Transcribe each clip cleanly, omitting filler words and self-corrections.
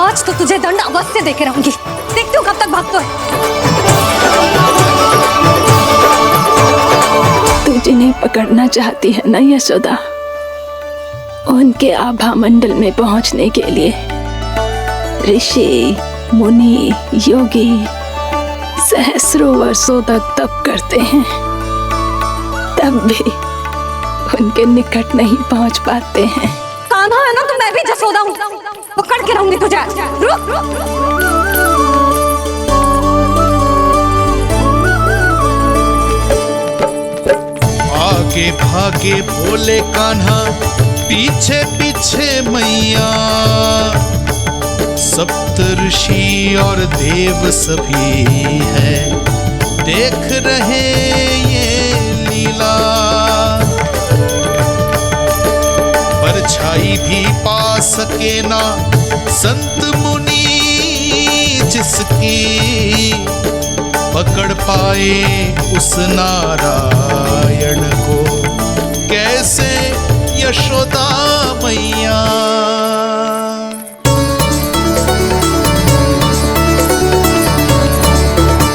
आज तो तुझे दंड अवश्य देके रहूंगी। देखती हूँ कब तक भागते हो। तू जिन्हें पकड़ना चाहती है ना यशोदा, उनके आभा मंडल में पहुंचने के लिए ऋषि, मुनि, योगी सहस्रों वर्षों तक तप करते हैं, तब भी उनके निकट नहीं पहुंच पाते हैं। कान्हा है ना तो मैं भी जसोदा हूँ, पकड़ के रहूंगी तुझे। रुक। आगे भागे भोले कान्हा, पीछे पीछे मैया, सप्त ऋषि और देव सभी हैं, देख रहे ये लीला। परछाई भी पा सके ना संत मुनि जिसकी, पकड़ पाए उस नारायण को कैसे यशोदा मैया।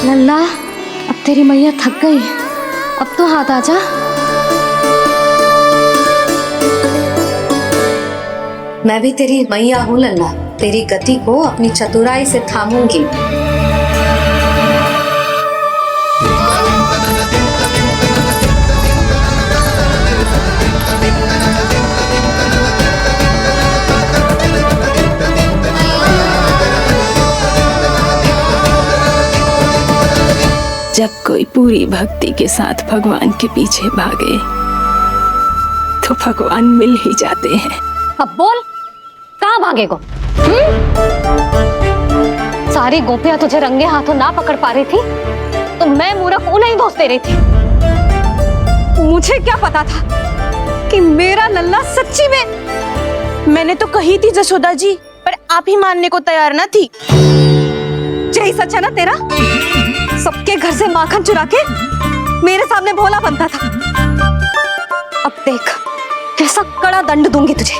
लल्ला, अब तेरी मैया थक गई, अब तो हाथ आजा। मैं भी तेरी मैया हूँ लल्ला, तेरी गति को अपनी चतुराई से थामूंगी। जब कोई पूरी भक्ति के साथ भगवान के पीछे भागे तो भगवान मिल ही जाते हैं। अब बोल, कहाँ भागेगो? सारी गोपियां तुझे रंगे हाथों ना पकड़ पा रही थी तो मैं मूर्ख उन्हें ही दोष दे रही थी। मुझे क्या पता था कि मेरा लल्ला सच्ची में। मैंने तो कही थी जसोदा जी, पर आप ही मानने को तैयार ना थी। यही सच है ना तेरा? सबके घर से माखन चुरा के मेरे सामने भोला बनता था। अब देख कैसा कड़ा दंड दूंगी तुझे।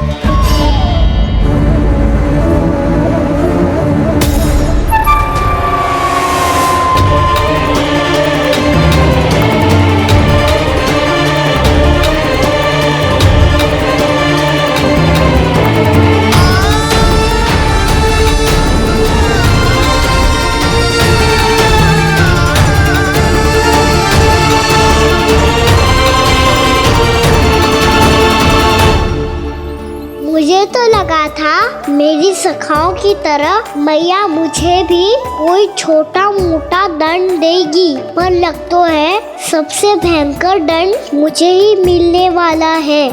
मुझे तो लगा था मेरी सखाओं की तरह मैया मुझे भी कोई छोटा मोटा दंड देगी, पर लग तो है सबसे भयंकर दंड मुझे ही मिलने वाला है।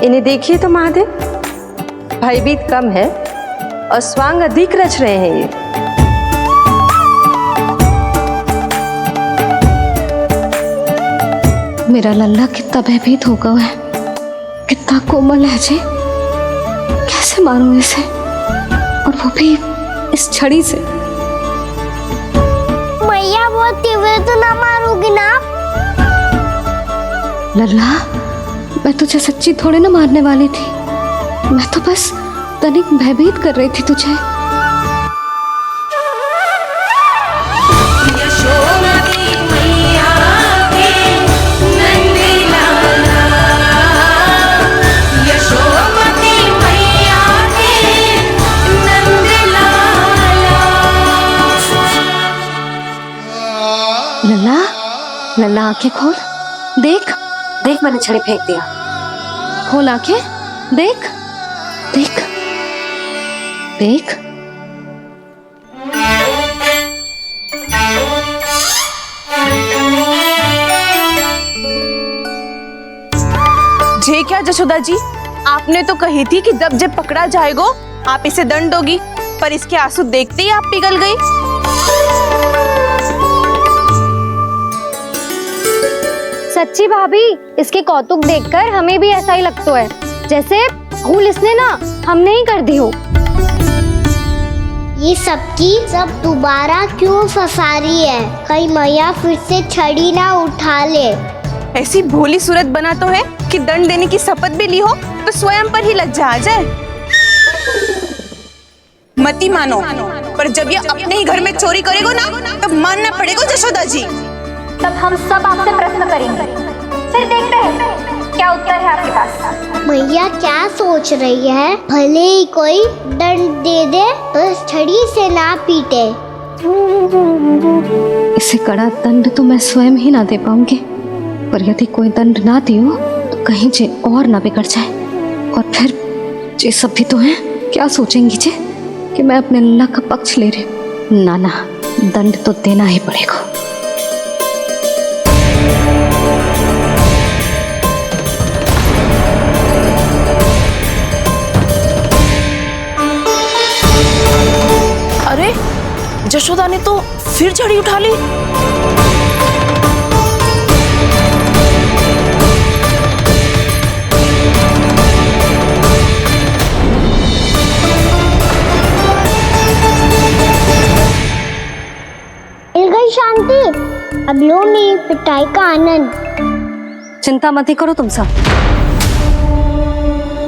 इन्हें देखिए तो महादेव, भयभीत कम है और स्वांग अधिक रच रहे हैं ये। मेरा लल्ला कितना भयभीत होगा है, कितना कोमल है जी। कैसे मारूं इसे, और वो भी इस छड़ी से। मैया बहुत तीव्र तो ना मारोगी ना? लल्ला, मैं तुझे सच्ची थोड़े ना मारने वाली थी, मैं तो बस तनिक भयभीत कर रही थी तुझे। लल्ला, लल्ला आंखें खोल, देख देख मैंने छड़ी फेंक दिया। खोल आंखें, देख देख देख। जे क्या जसोदा जी, आपने तो कही थी कि जब पकड़ा जाएगा आप इसे दंड दोगी, पर इसके आंसू देखते ही आप पिघल गई। सच्ची भाभी, इसके कौतुक देखकर हमें भी ऐसा ही लगता है जैसे भूल इसने ना हमने ही कर दी हो। ये सबकी सब दोबारा क्यों फंसा रही है? कहीं मैया फिर से छड़ी ना उठा ले। ऐसी भोली सूरत बना तो है कि दंड देने की शपथ भी ली हो तो स्वयं पर ही लज्जा आ जाए। मती मानो, पर जब ये अपने ही घर में चोरी करेगो ना तब मानना पड़ेगा जशोदा जी। तब हम सब आपसे प्रश्न करेंगे, फिर देखते हैं क्या उत्तर है आपके पास। मैया क्या सोच रही है? भले ही कोई दंड दे दे, बस छड़ी से ना पीटे। इसे कड़ा दंड तो मैं स्वयं ही ना दे पाऊंगी, पर यदि कोई दंड ना दियो तो कहीं जे और ना बिगड़ जाए, और फिर जे सब भी तो हैं, क्या सोचेंगी जे कि मैं अपने लल्ला का पक्ष ले रही हूँ। ना ना, दंड तो देना ही पड़ेगा। अरे जशोदा ने तो फिर छड़ी उठा ली। मिल गई शांति। अब लो मेरी पिटाई का आनंद। चिंता मत ही करो तुम सब,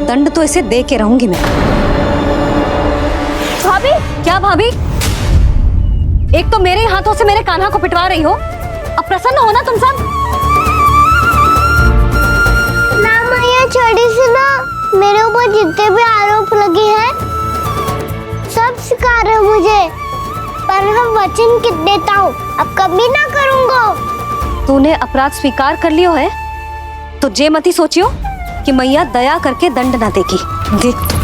दंड तो इसे दे के रहूंगी मैं। भाभी, क्या भाभी? एक तो मेरे हाथों से मेरे कान्हा को पिटवा रही हो, अब प्रसन्न हो ना तुम सब? ना मैया, छड़ी से ना मेरे ऊपर जितने भी आरोप लगे हैं सब स्वीकार है मुझे, पर मैं वचन देता हूँ अब कभी ना करूँगा। तूने अपराध स्वीकार कर लियो है तो जे मती सोचियो कि मैया दया करके दंड ना देगी। देख तू।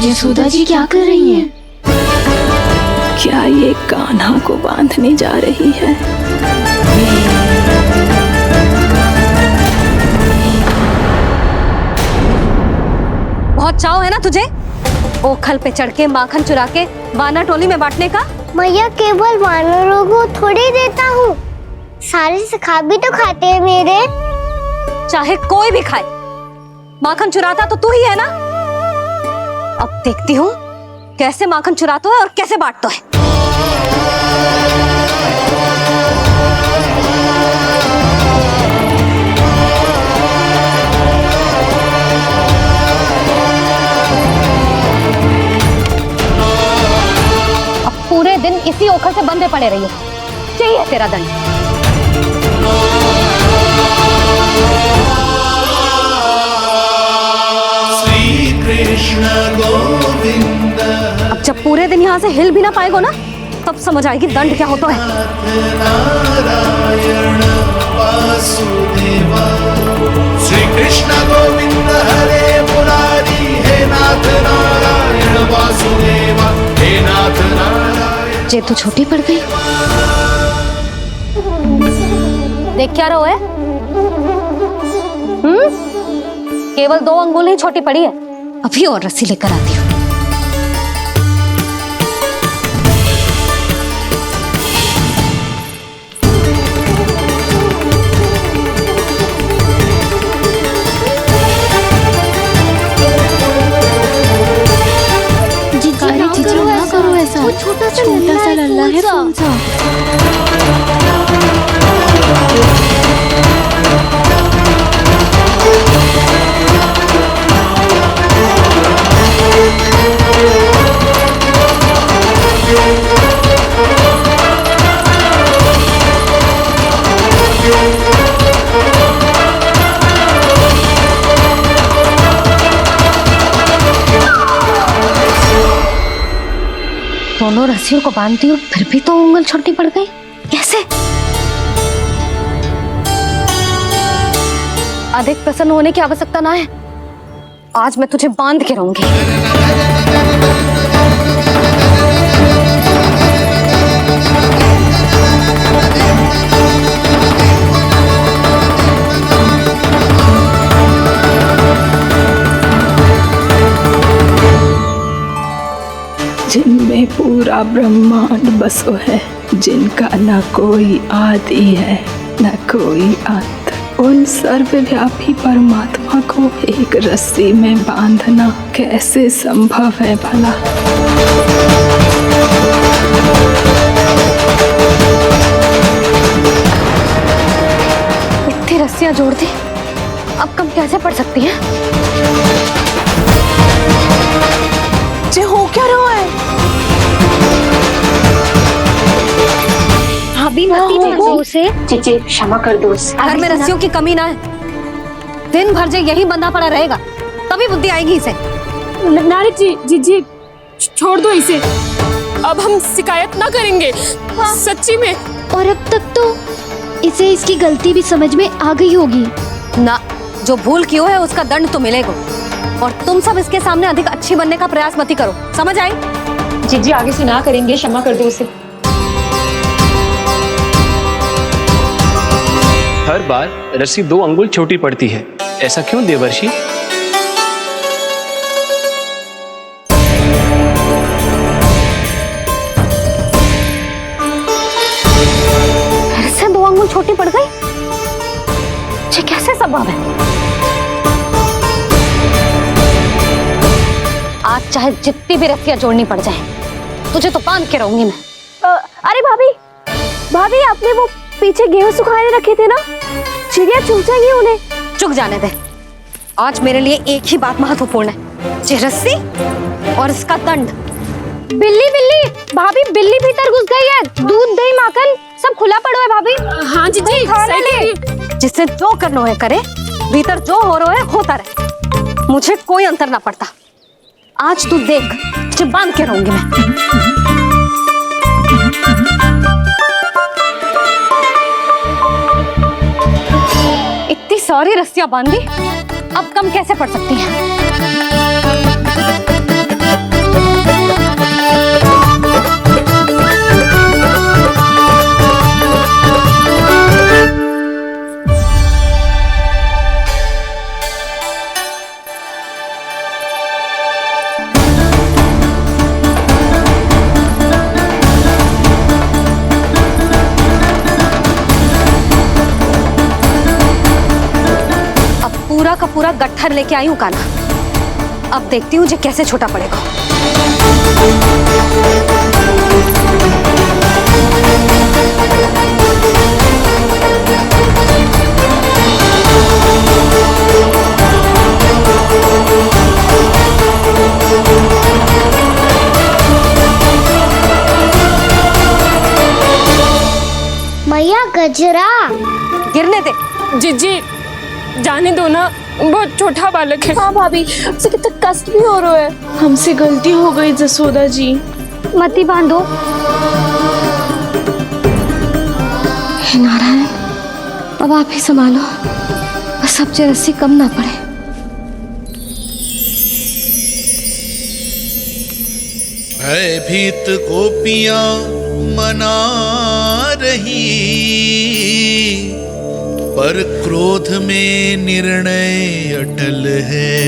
यशोदा जी क्या कर रही हैं? क्या ये कान्हा को बांधने जा रही है? बहुत चाव है ना तुझे ओखल पे चढ़ के माखन चुरा के वानर टोली में बांटने का? मैया केवल वानरों को थोड़ी देता हूँ, सारे सखा भी तो खाते हैं मेरे। चाहे कोई भी खाए, माखन चुराता तो तू ही है ना। अब देखती हूँ कैसे माखन चुराता है और कैसे बांटता है। अब पूरे दिन इसी ओखल से बंधे पड़े रहिए, चाहिए तेरा दंड। कृष्ण गोविंद। अब जब पूरे दिन यहाँ से हिल भी ना पाएगो ना, तब समझ आएगी दंड क्या होता है। नारायण वासुदेव। श्री कृष्ण गोविंद हरे मुरारी, हे नाथ नारायण वासुदेव, हे नाथ नारायण। जे तू छोटी पड़ गई, देख क्या रहो है? केवल 2 अंगुल ही छोटी पड़ी है, अभी और रस्सी लेकर आती हूँ। जीजू ना करो ऐसा, छोटा सा लल्ला है कौन सा? दोनों रस्सियों को बांधती हूँ, फिर भी तो उंगल छोटी पड़ गई। कैसे? अधिक प्रसन्न होने की आवश्यकता ना है, आज मैं तुझे बांध के रहूंगी। में पूरा ब्रह्मांड बसो है, जिनका न कोई आदि है न कोई अंत। उन सर्वव्यापी परमात्मा को एक रस्सी में बांधना कैसे संभव है भला? इतनी रस्सियां जोड़ दी, अब कम कैसे पड़ सकती हैं? जे हो क्या रहा है? भाभी मती जाओ से, जीजी क्षमा कर दो उसे। घर में रस्सियों की कमी ना है। दिन भर जो यही बंधा पड़ा रहेगा तभी बुद्धि आएगी इसे। नारी जी जीजी छोड़ दो इसे, अब हम शिकायत ना करेंगे। सच्ची में। और अब तक तो इसे इसकी गलती भी समझ में आ गई होगी ना। जो भूल की है उसका दंड तो मिलेगा। और तुम सब इसके सामने अधिक अच्छी बनने का प्रयास मत करो, समझ आई? जीजी आगे से ना करेंगे, क्षमा कर दो उसे। हर बार रस्सी 2 अंगुल छोटी पड़ती है, ऐसा क्यों देवर्षि? फिर से 2 अंगुल छोटी पड़ गई? ये कैसे संभव है? आज चाहे जितनी भी रस्सियां जोड़नी पड़ जाए, तुझे तो बांध के रहूंगी मैं। अरे भाभी, भाभी आपने वो पीछे गेहूं सुखाने रखे थे ना, चिड़िया चुग जाएंगी उन्हें। चुक जाने दे। आज मेरे लिए एक ही बात महत्वपूर्ण है, ये रस्सी और इसका दंड। बिल्ली बिल्ली, भाभी बिल्ली भीतर घुस गई है। दूध दही माखन सब खुला पड़ा है भाभी। हाँ जीजी सही कह रही है। जिससे जो करना है करे, भीतर जो हो रहा है होता रहे, मुझे कोई अंतर ना पड़ता। आज तू देख, तुझे बांध के रहूंगी मैं। इतनी सारी रस्सियां बांधी, अब कम कैसे पड़ सकती हैं? पूरा का पूरा गट्ठर लेके आई हूँ काना। अब देखती हूँ जे कैसे छोटा पड़ेगा। मैया गजरा गिरने दे। जीजी जाने दो ना, बहुत छोटा बालक है। हाँ भाभी, उसे कितना कष्ट भी हो रहा है। हमसे गलती हो गई जसोदा जी। मती बांधो। हे नारायण, अब आप ही संभालो, बस अब जे रस्सी कम ना पड़े। भयभीत गोपियां मना रही, पर क्रोध में निर्णय अटल है।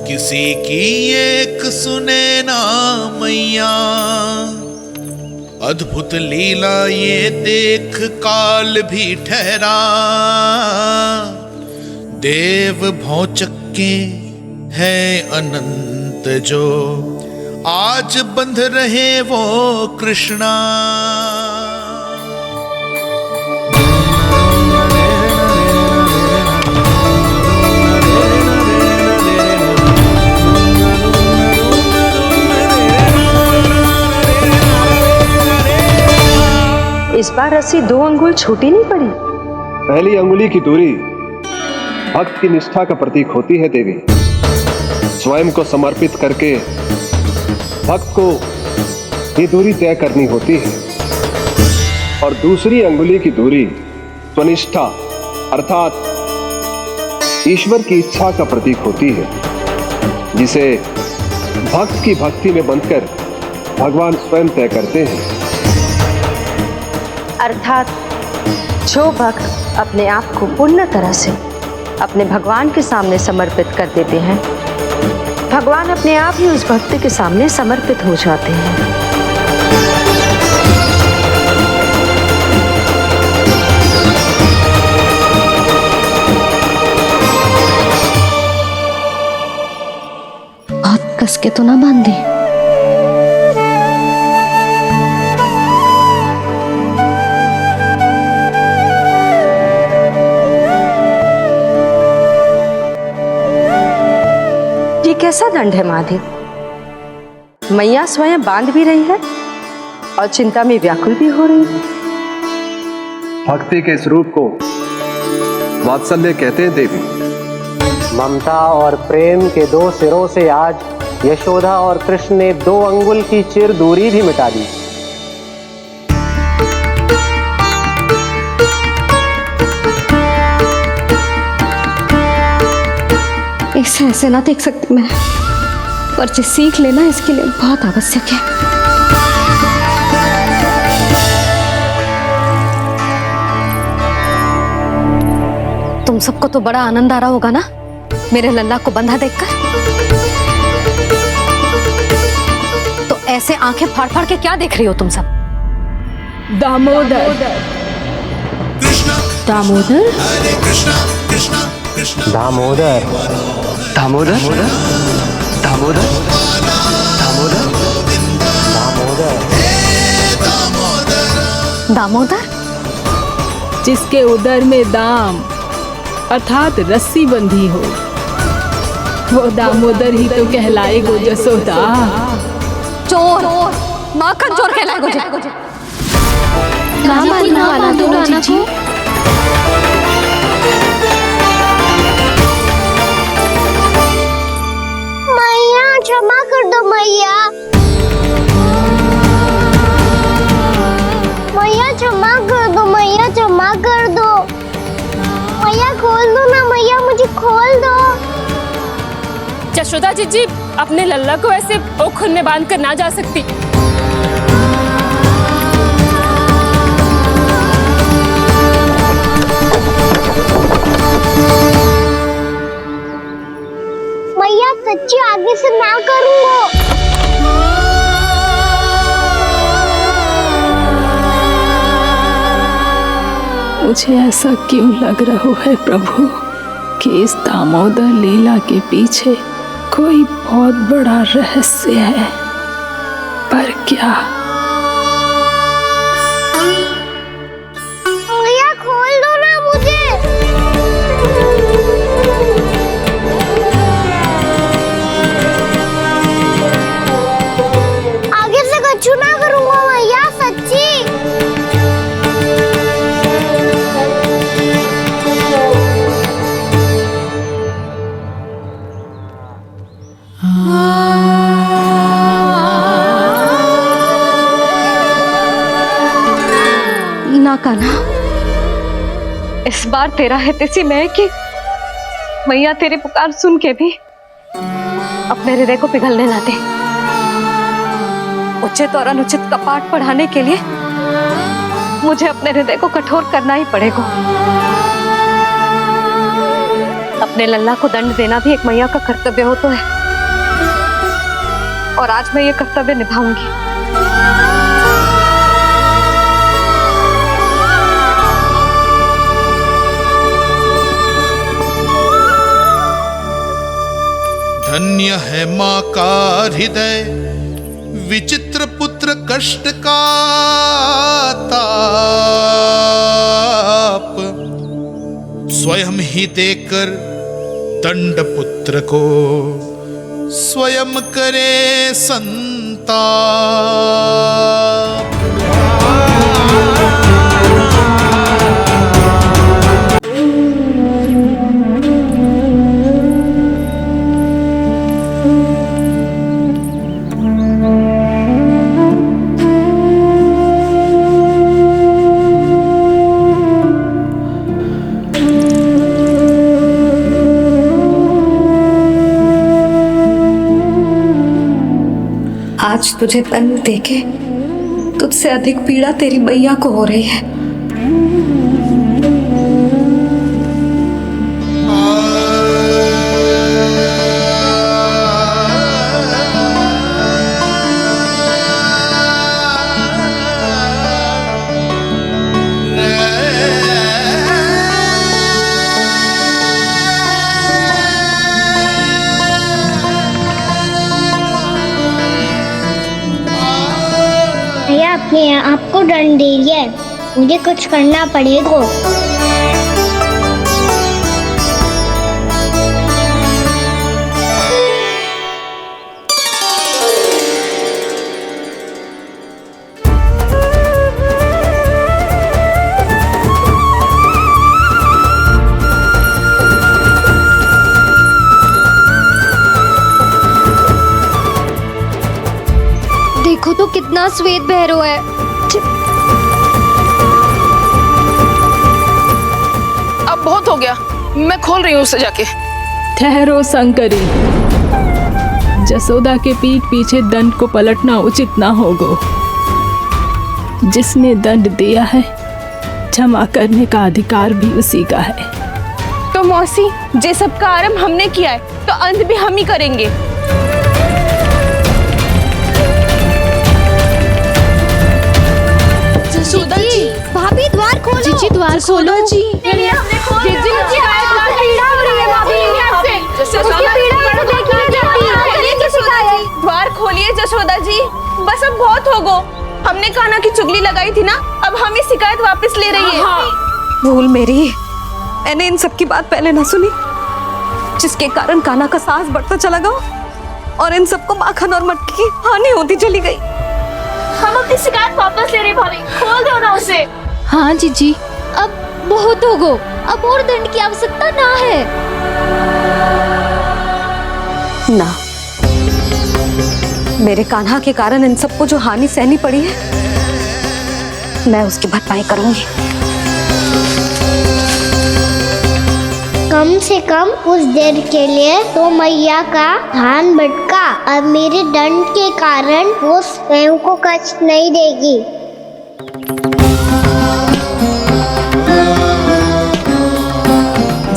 किसी की एक सुने ना मैया, अद्भुत लीला ये देख काल भी ठहरा। देव भौचक्के है अनंत जो, आज बंध रहे वो कृष्णा। इस बार रस्सी 2 अंगुल छोटी नहीं पड़ी। पहली अंगुली की दूरी भक्त की निष्ठा का प्रतीक होती है देवी। स्वयं को समर्पित करके भक्त को ये दूरी तय करनी होती है। और दूसरी अंगुली की दूरी स्वनिष्ठा अर्थात ईश्वर की इच्छा का प्रतीक होती है, जिसे भक्त की भक्ति में बंधकर भगवान स्वयं तय करते हैं। अर्थात जो भक्त अपने आप को पूर्ण तरह से अपने भगवान के सामने समर्पित कर देते हैं, भगवान अपने आप ही उस भक्त के सामने समर्पित हो जाते हैं। बहुत कस के तो ना बांधी। ये कैसा दंड है महादेव? मैया स्वयं बांध भी रही है और चिंता में व्याकुल भी हो रही है। भक्ति के इस रूप को वात्सल्य कहते हैं देवी। ममता और प्रेम के दो सिरों से आज यशोदा और कृष्ण ने 2 अंगुल की चिर दूरी भी मिटा दी। इसे ऐसे ना देख सकती मैं, पर जो सीख लेना इसके लिए बहुत आवश्यक है। तुम सबको तो बड़ा आनंद आ रहा होगा ना मेरे लल्ला को बंधा देखकर। तो ऐसे आंखें फाड़ फाड़ के क्या देख रही हो तुम सब? दामोदर। दामोदर हरे कृष्णा कृष्णा कृष्णा दामोदर। दामोदर दामोदर दामोदर दामोदर। दामोदर जिसके उदर में दाम अर्थात रस्सी बंधी हो, वो दामोदर ही तो कहलाएगो जसोदा। चोर माखन चोर कहलाएगो जी। मैया क्षमा कर दो मैया। मैया क्षमा कर दो, मैया क्षमा कर दो। मैया खोल दो ना मैया, मुझे खोल दो। यशोदा जी अपने लल्ला को ऐसे ओखल में बांध कर ना जा सकती। मैया सच्ची आगे से ना करूंगा। मुझे ऐसा क्यों लग रहा है प्रभु कि इस दामोदर लीला के पीछे कोई बहुत बड़ा रहस्य है, पर क्या? मैया खोल दो ना मुझे। आगे से कछु ना करूंगा मैया, सच्ची। ना कान्हा, इस बार तेरा है तेसी मैं कि मैया तेरी पुकार सुन के भी अपने हृदय को पिघलने ना दे। उचित और अनुचित का पाठ पढ़ाने के लिए मुझे अपने हृदय को कठोर करना ही पड़ेगा। अपने लल्ला को दंड देना भी एक मैया का कर्तव्य हो तो है, और आज मैं ये कर्तव्य निभाऊंगी। धन्य है माँ का हृदय, विचित्र पुत्र कष्ट का ताप, स्वयं ही देकर दंड पुत्र को स्वयं करे संताप। आज तुझे दंड देके तुझसे अधिक पीड़ा तेरी मैया को हो रही है। दंड दे रही है, मुझे कुछ करना पड़ेगा। देखो तो कितना श्वेत भैरव है। अब बहुत हो गया, मैं खोल रही हूँ उसे जाके। ठहरो शंकरी, जसोदा के पीठ पीछे दंड को पलटना उचित ना होगा। जिसने दंड दिया है, क्षमा करने का अधिकार भी उसी का है। तो मौसी, जे सब का आरंभ हमने किया है, तो अंत भी हम ही करेंगे। जसोदा जी, भाभी द्वार खोलो। जीजी द्वार खोलो। जी, द्वार खोलिए जसोदा जी, बस अब बहुत हो गो। हमने कान्हा की चुगली लगाई थी ना, अब हम ये शिकायत वापस ले रही है। भूल मेरी, मैंने इन सब की बात पहले ना सुनी, जिसके कारण कान्हा का साहस बढ़ता चला गया और इन सबको माखन और मटकी की हानि होती चली गई। हम अपनी शिकायत वापस ले रहे भाभी, खोल दो ना उसे। हाँ जीजी, अब बहुत हो गो, अब और दंड की आवश्यकता ना है। ना, मेरे कान्हा के कारण इन सबको जो हानि सहनी पड़ी है, मैं उसकी भरपाई करूंगी। कम से कम कुछ देर के लिए तो मैया का ध्यान भटका, अब मेरे दंड के कारण वो स्वयं को कष्ट नहीं देगी।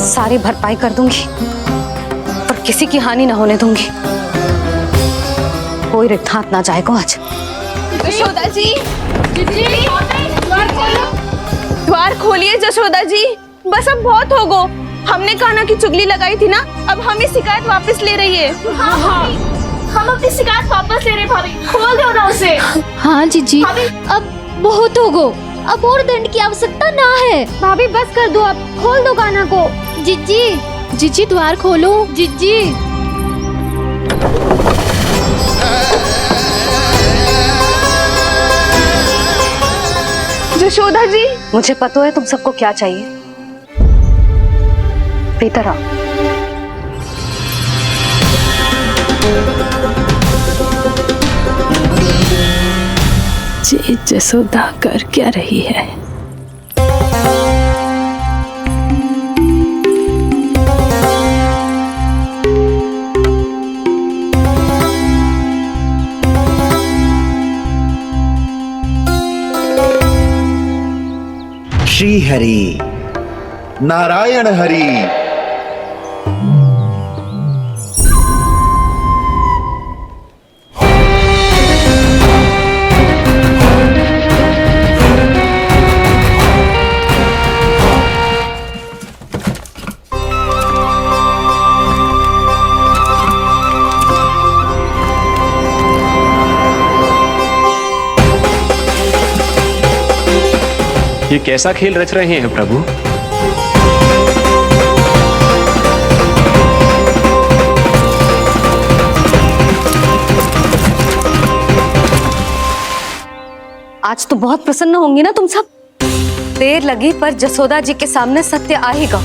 सारी भरपाई कर दूंगी, पर किसी की हानि ना होने दूंगी। कोई रिक्त हाथ ना जाएगा आज। जसोदा जी, द्वार खोलिए जसोदा जी, बस अब बहुत हो गो। हमने कान्हा की चुगली लगाई थी ना, अब हम ये शिकायत वापस ले रही है। हम अपनी शिकायत वापस ले रहे भाभी, खोल दो ना उसे। हाँ जीजी, अब बहुत हो गो, अब और दंड की आवश्यकता ना है। भाभी बस कर दो, अब खोल दो कान्हा को। जीजी, जीजी द्वार खोलो। जीजी, जसोदा जी, मुझे पता है तुम सबको क्या चाहिए। भीतर आओ। जी, जसोदा कर क्या रही है? श्री हरि नारायण हरि। ये कैसा खेल रच रहे हैं प्रभु? आज तो बहुत प्रसन्न होंगी ना तुम सब। देर लगी पर जसोदा जी के सामने सत्य आएगा।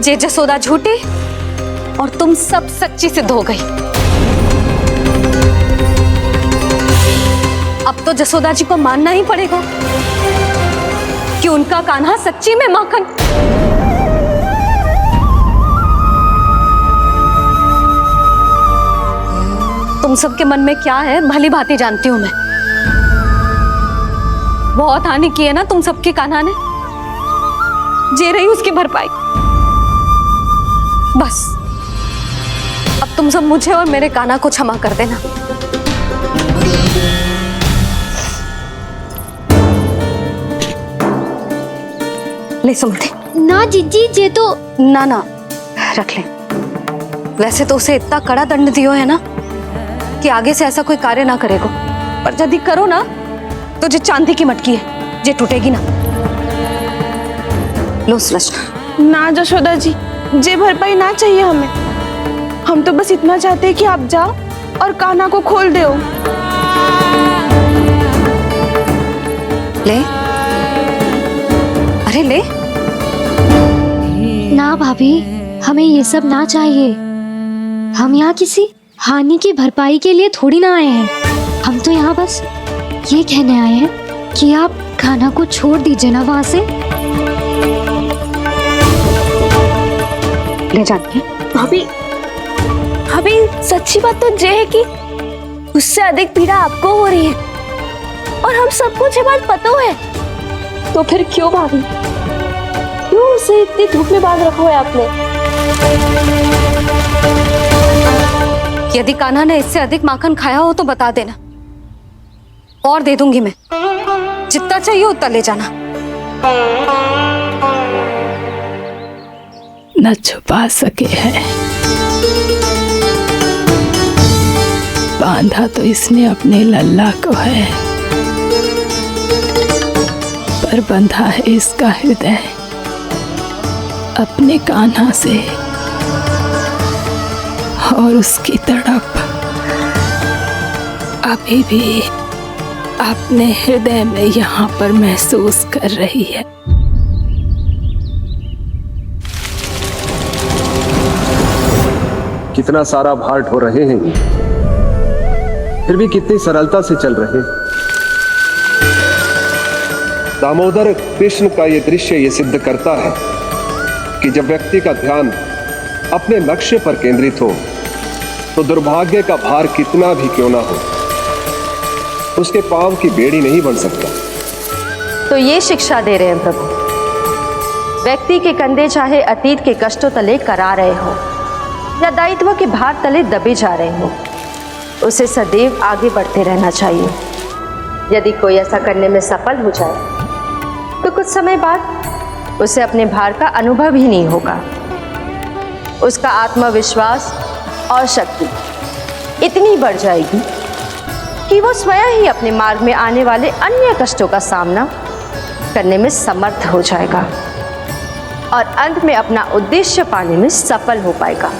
जे जसोदा झूठी और तुम सब सच्ची सिद्ध हो गई। अब तो जसोदा जी को मानना ही पड़ेगा कि उनका कान्हा सच्ची में माखन। तुम सबके मन में क्या है भली भांति जानती हूं मैं। बहुत हानि की है ना तुम सबके कान्हा ने, जे रही उसकी भरपाई। बस अब तुम सब मुझे और मेरे कान्हा को क्षमा कर देना। ले सुमति। ना जीजी, जे तो ना ना रख ले। वैसे तो उसे इतना कड़ा दंड दियो है ना कि आगे से ऐसा कोई कार्य ना करेगा, पर यदि करो ना तो जो चांदी की मटकी है जे टूटेगी ना। लो सुलक्षणा। ना जशोदा जी, जे भरपाई ना चाहिए हमें। हम तो बस इतना चाहते हैं कि आप जाओ और कान्हा को खोल दो। ले, अरे ले। ना भाभी, हमें ये सब ना चाहिए। हम यहाँ किसी हानि की भरपाई के लिए थोड़ी ना आए हैं। हम तो यहाँ बस ये कहने आए हैं कि आप कान्हा को छोड़ दीजिए ना वहां से। ले जाती भाभी, भाभी सच्ची बात तो ये है कि उससे अधिक पीड़ा आपको हो रही है और हम सबको ये बात पता है। तो फिर क्यों भाभी, क्यों उसे इतनी धूप में बांध रखा है आपने? यदि कान्हा ने इससे अधिक माखन खाया हो तो बता देना, और दे दूंगी मैं। जितना चाहिए उतना ले जाना। न छुपा सके है, बांधा तो इसने अपने लल्ला को है, पर बंधा है इसका हृदय अपने कान्हा से, और उसकी तड़प अभी भी अपने हृदय में यहाँ पर महसूस कर रही है। कितना सारा भार ढो रहे हैं, फिर भी कितनी सरलता से चल रहे हैं। दामोदर कृष्ण का यह दृश्य ये सिद्ध करता है कि जब व्यक्ति का ध्यान अपने लक्ष्य पर केंद्रित हो तो दुर्भाग्य का भार कितना भी क्यों ना हो, उसके पांव की बेड़ी नहीं बन सकता। तो ये शिक्षा दे रहे हैं प्रभु, व्यक्ति के कंधे चाहे अतीत के कष्टों तले करा रहे हो या दायित्व के भार तले दबे जा रहे हो, उसे सदैव आगे बढ़ते रहना चाहिए। यदि कोई ऐसा करने में सफल हो जाए तो कुछ समय बाद उसे अपने भार का अनुभव ही नहीं होगा। उसका आत्मविश्वास और शक्ति इतनी बढ़ जाएगी कि वो स्वयं ही अपने मार्ग में आने वाले अन्य कष्टों का सामना करने में समर्थ हो जाएगा और अंत में अपना उद्देश्य पाने में सफल हो पाएगा।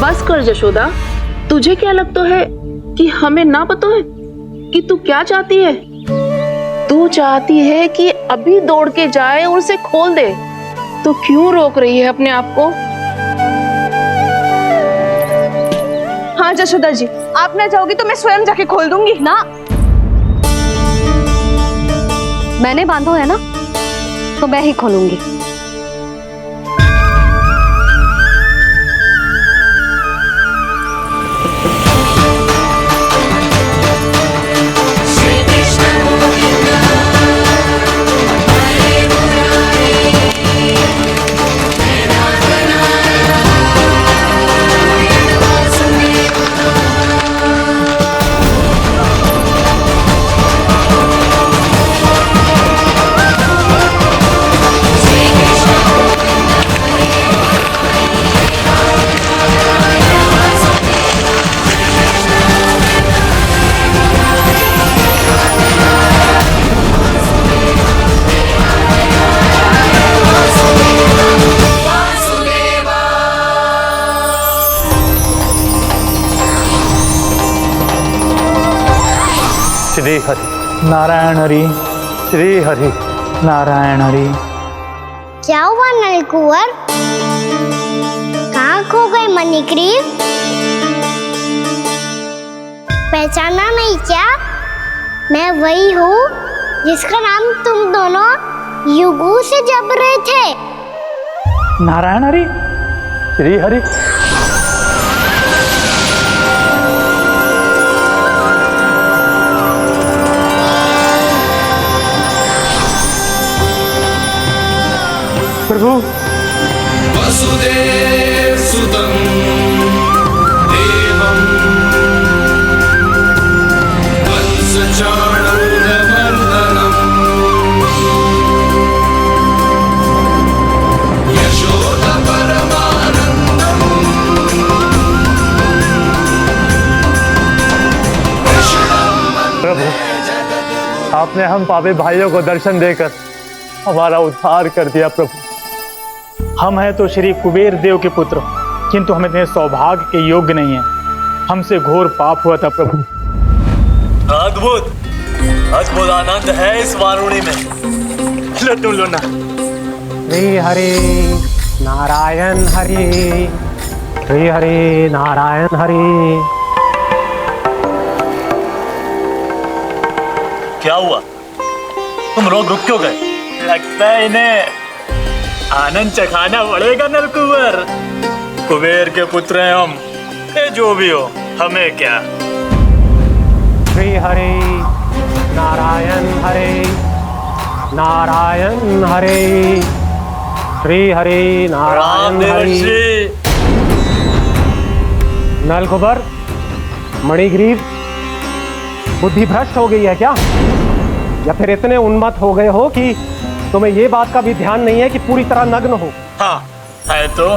बस कर जशोदा, तुझे क्या लगता है कि हमें ना पता है कि तू क्या चाहती है? तू चाहती है कि अभी दौड़ के जाए और उसे खोल दे, तो क्यों रोक रही है अपने आप को? हाँ जशोदा जी, आप ना जाओगी तो मैं स्वयं जाके खोल दूंगी। ना, मैंने बांधो है ना, तो मैं ही खोलूंगी। श्री हरि नारायण हरि, श्री हरि नारायण हरि। क्या हुआ नलकुंवर? कहाँ खो गए मणिग्रीव? पहचाना नहीं क्या? मैं वही हूँ जिसका नाम तुम दोनों युगों से जप रहे थे। नारायण हरि, श्री हरि। प्रभु, वसुदेव सुतं देवं वंशचाणूरमर्दनं तुमने हम पापी भाइयों को दर्शन देकर हमारा उद्धार कर दिया प्रभु। हम हैं तो श्री कुबेर देव के पुत्र, किंतु हम इतने सौभाग्य के योग्य नहीं हैं। हमसे घोर पाप हुआ था प्रभु। अद्भुत अद्भुत आनंद है इस वारुणी में। लो तुम लो ना। श्री हरि नारायण हरि, श्री हरि नारायण हरि। क्या हुआ? तुम रोक रुक क्यों गए? लगता है इन्हें आनंद चखाना पड़ेगा नलकुबर। कुबेर के पुत्र हैं हम, ये जो भी हो हमें क्या। श्री हरि नारायण हरि, नारायण हरि, श्री हरि नारायण हरि। नलकुबर, मणिग्रीव, बुद्धि भ्रष्ट हो गई है क्या? या फिर इतने उन्मत्त हो गए हो कि तुम्हें ये बात का भी ध्यान नहीं है कि पूरी तरह नग्न हो? हाँ है तो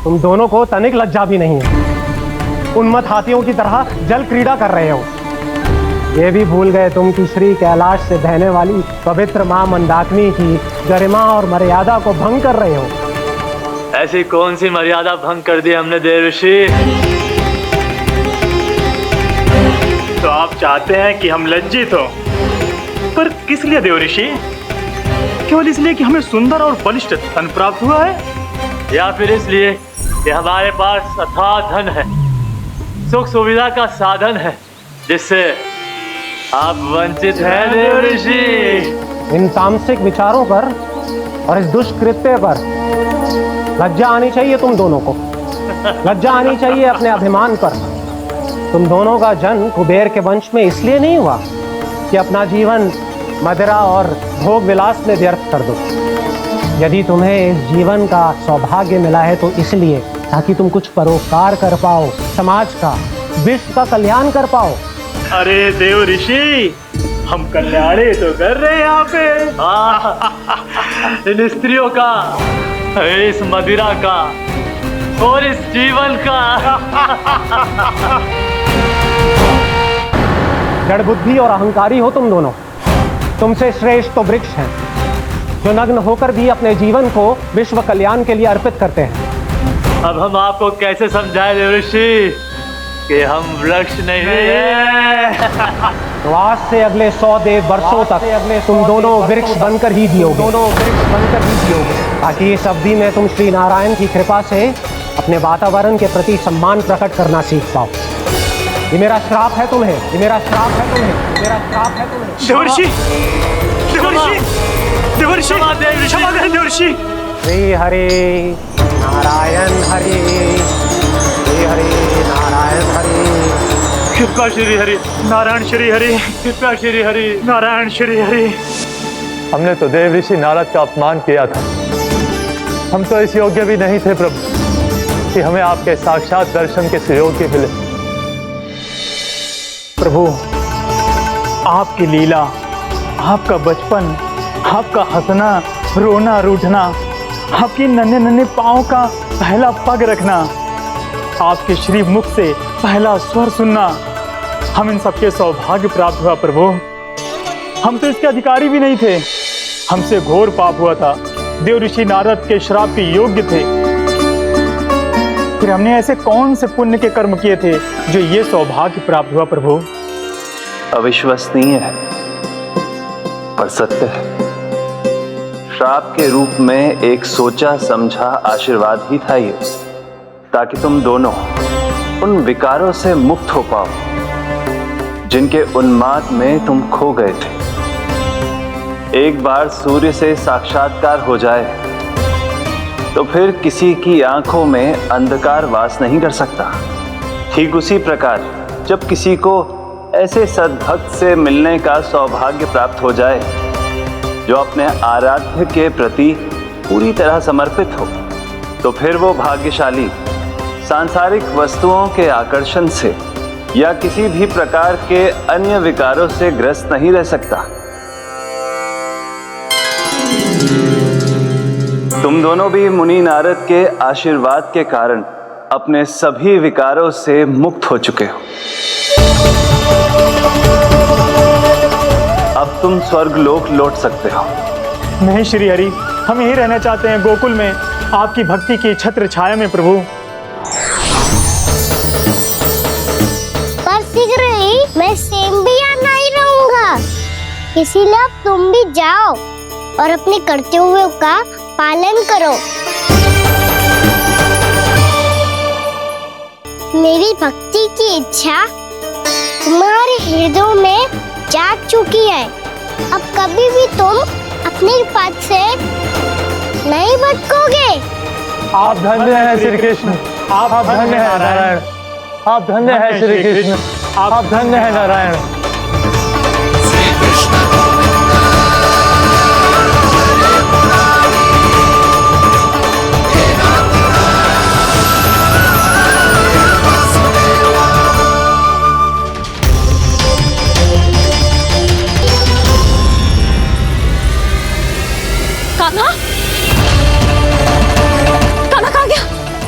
तुम दोनों को तनिक लज्जा भी नहीं है। उन्मत्त हाथियों की तरह जल क्रीड़ा कर रहे हो। ये भी भूल गए तुम कि श्री कैलाश से बहने वाली पवित्र मां मंदाकिनी की गरिमा और मर्यादा को भंग कर रहे हो। ऐसी कौन सी मर्यादा भंग कर दी हमने देवर्षि? तो आप चाहते हैं कि हम लज्जित हो, पर किस लिए देवर्षि? केवल इसलिए कि हमें सुंदर और बलिष्ठ धन प्राप्त हुआ है, या फिर इसलिए कि हमारे पास अथाह धन है, सुख सुविधा का साधन है, जिससे आप वंचित हैं देवर्षि? इन तामसिक विचारों पर और इस दुष्कृत्य पर लज्जा आनी चाहिए तुम दोनों को। लज्जा आनी चाहिए अपने अभिमान पर। तुम दोनों का जन्म कुबेर के वंश में इसलिए नहीं हुआ कि अपना जीवन मदिरा और भोग विलास में व्यर्थ कर दो। यदि तुम्हें इस जीवन का सौभाग्य मिला है तो इसलिए ताकि तुम कुछ परोपकार कर पाओ, समाज का, विश्व का कल्याण कर पाओ। अरे देव ऋषि, हम कल्याणी तो कर रहे हैं यहाँ पे। इन स्त्रियों का, इस मदिरा का और इस जीवन का। जड़ बुद्धि और अहंकारी हो तुम दोनों। तुमसे श्रेष्ठ तो वृक्ष हैं, जो नग्न होकर भी अपने जीवन को विश्व कल्याण के लिए अर्पित करते हैं। अब हम आपको कैसे समझाएं देवर्षि कि हम वृक्ष नहीं हैं? तो आज से अगले 100 देव वर्षों तक तुम दोनों वृक्ष बनकर ही जियोगे, ताकि इस अवधि में तुम श्री नारायण की कृपा से अपने वातावरण के प्रति सम्मान प्रकट करना सीख पाओ। ये मेरा श्राप है तुम्हें, ये मेरा श्राप है तुम्हें, ये मेरा श्राप है तुम्हें। देवर्षि, देवर्षि, देवर्षि, क्षमा करें देवर्षि। श्री हरि नारायण हरि, श्री हरि नारायण हरि। कृपा श्री हरि नारायण श्री हरि, कृपा श्री हरि नारायण श्री हरि। हमने तो देव ऋषि नारद का अपमान किया था। हम तो इस योग्य भी नहीं थे प्रभु कि हमें आपके साक्षात दर्शन के सुयोग्य मिले। प्रभु, आपकी लीला, आपका बचपन, आपका हंसना, रोना, रूठना, आपकी नन्हे नन्हे पाँव का पहला पग रखना, आपके श्री मुख से पहला स्वर सुनना, हम इन सबके सौभाग्य प्राप्त हुआ प्रभु। हम तो इसके अधिकारी भी नहीं थे। हमसे घोर पाप हुआ था, देव ऋषि नारद के श्राप के योग्य थे। फिर हमने ऐसे कौन से पुण्य के कर्म किए थे जो ये सौभाग्य प्राप्त हुआ प्रभु? अविश्वसनीय है पर सत्य है। श्राप के रूप में एक सोचा समझा आशीर्वाद ही था ये, ताकि तुम दोनों उन विकारों से मुक्त हो पाओ जिनके उन्माद में तुम खो गए थे। एक बार सूर्य से साक्षात्कार हो जाए तो फिर किसी की आंखों में अंधकार वास नहीं कर सकता। ठीक उसी प्रकार जब किसी को ऐसे सद्भक्त से मिलने का सौभाग्य प्राप्त हो जाए जो अपने आराध्य के प्रति पूरी तरह समर्पित हो, तो फिर वो भाग्यशाली सांसारिक वस्तुओं के आकर्षण से या किसी भी प्रकार के अन्य विकारों से ग्रस्त नहीं रह सकता। तुम दोनों भी मुनि नारद के आशीर्वाद के कारण अपने सभी विकारों से मुक्त हो चुके हो। अब तुम स्वर्गलोक लौट सकते हो। नहीं श्री हरि, हम यहीं रहना चाहते हैं, गोकुल में, आपकी भक्ति की छत्र छाया में प्रभु। पर शीघ्र ही मैं सेम्बिया नहीं रहूंगा, इसीलिए अब तुम भी जाओ और अपने कर्तव्यों का पालन करो। मेरी भक्ति की इच्छा तुम्हारे हृदय में जाग चुकी है। अब कभी भी तुम अपने पद से नहीं भटकोगे। आप धन्य हैं श्री कृष्ण, आप धन्य हैं नारायण, आप धन्य हैं श्री कृष्ण, आप धन्य हैं नारायण। कान्हा, कान्हा कहाँ गया?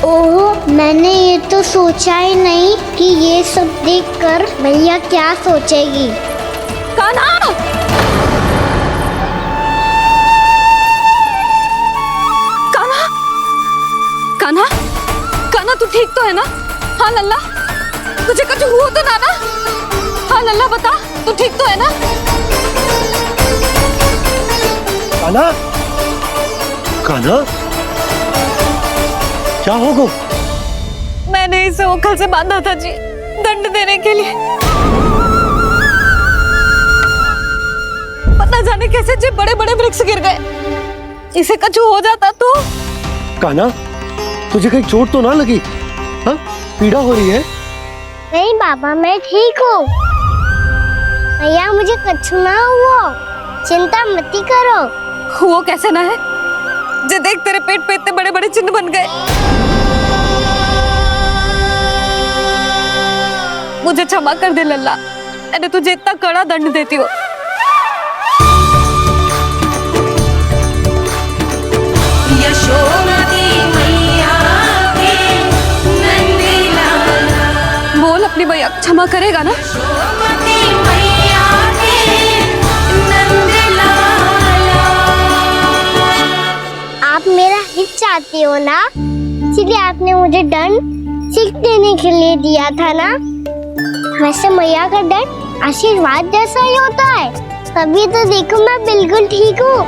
ओह, मैंने ये तो सोचा ही नहीं कि ये सब देखकर भैया क्या सोचेगी। कान्हा! कान्हा! कान्हा! कान्हा, तू ठीक तो है ना? हाँ लल्ला, तुझे कुछ हुआ तो ना? हाँ लल्ला, बता, तू ठीक तो है ना? कान्हा, कान्हा, क्या होगा? मैंने इसे ओखल से बांधा था जी, दंड देने के लिए। पता जाने कैसे जी बड़े बड़े वृक्ष गिर गए। इसे कुछ हो जाता तो? कान्हा, तुझे कहीं चोट तो ना लगी? हाँ, पीड़ा हो रही है? नहीं बाबा, मैं ठीक हूँ। भैया, मुझे कुछ ना हुआ, चिंता मत करो। वो कैसे ना है? जे देख, तेरे पेट पे इतने बड़े बड़े चिन्ह बन गए। मुझे क्षमा कर दे लल्ला, मैंने तुझे इतना कड़ा दंड देती हो। बोल अपनी भैया क्षमा करेगा ना? आप मेरा हित चाहते हो ना, इसलिए आपने मुझे दंड सीख देने के लिए दिया था ना। वैसे मैया का दंड आशीर्वाद जैसा ही होता है, तभी तो देखो मैं बिल्कुल ठीक हूँ।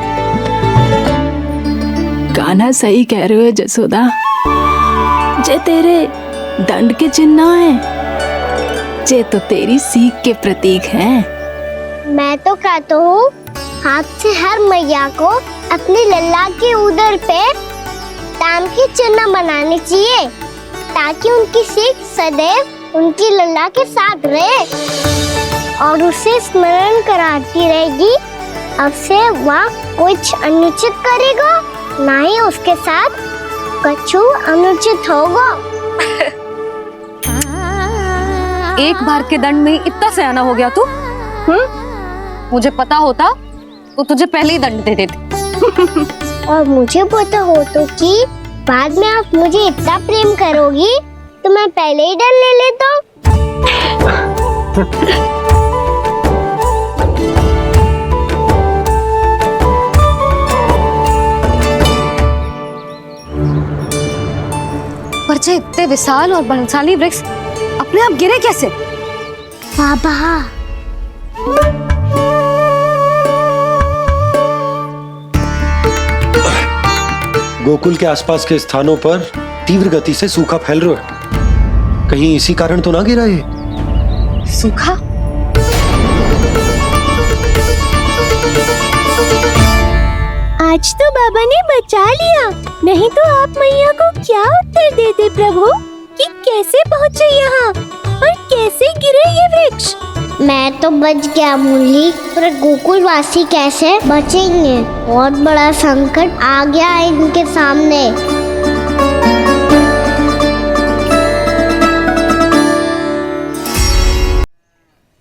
कान्हा सही कह रहे हो जसोदा, जे तेरे दंड के चिन्ह है, जे तो तेरी सीख के प्रतीक हैं। मैं तो कहता हूँ, हाथ से हर मैया को अपनी लल्ला के उदर पे ताम के चिन्ह बनाने चाहिए, ताकि उनकी सीख सदैव उनकी लल्ला के साथ रहे और उसे स्मरण कराती रहेगी। अब से वह कुछ अनुचित करेगा, ना ही उसके साथ कछु अनुचित होगा। एक बार के दंड में इतना सयाना हो गया तू? मुझे पता होता तो तुझे पहले ही दंड दे देती। और मुझे पता हो तो कि बाद में आप मुझे इतना प्रेम करोगी तो मैं पहले ही दंड ले लेता हूँ। पर जे इतने विशाल और बलशाली वृक्ष अपने आप गिरे कैसे? बाबा, गोकुल के आसपास के स्थानों पर तीव्र गति से सूखा फैल रहा है। कहीं इसी कारण तो ना गिरा ये? सूखा? आज तो बाबा ने बचा लिया, नहीं तो आप मैया को क्या उत्तर देते प्रभु कि कैसे पहुँचे यहाँ और कैसे गिरे ये वृक्ष? मैं तो बच गया मुरली, पर गोकुल वासी कैसे बचेंगे? बहुत बड़ा संकट आ गया है इनके सामने।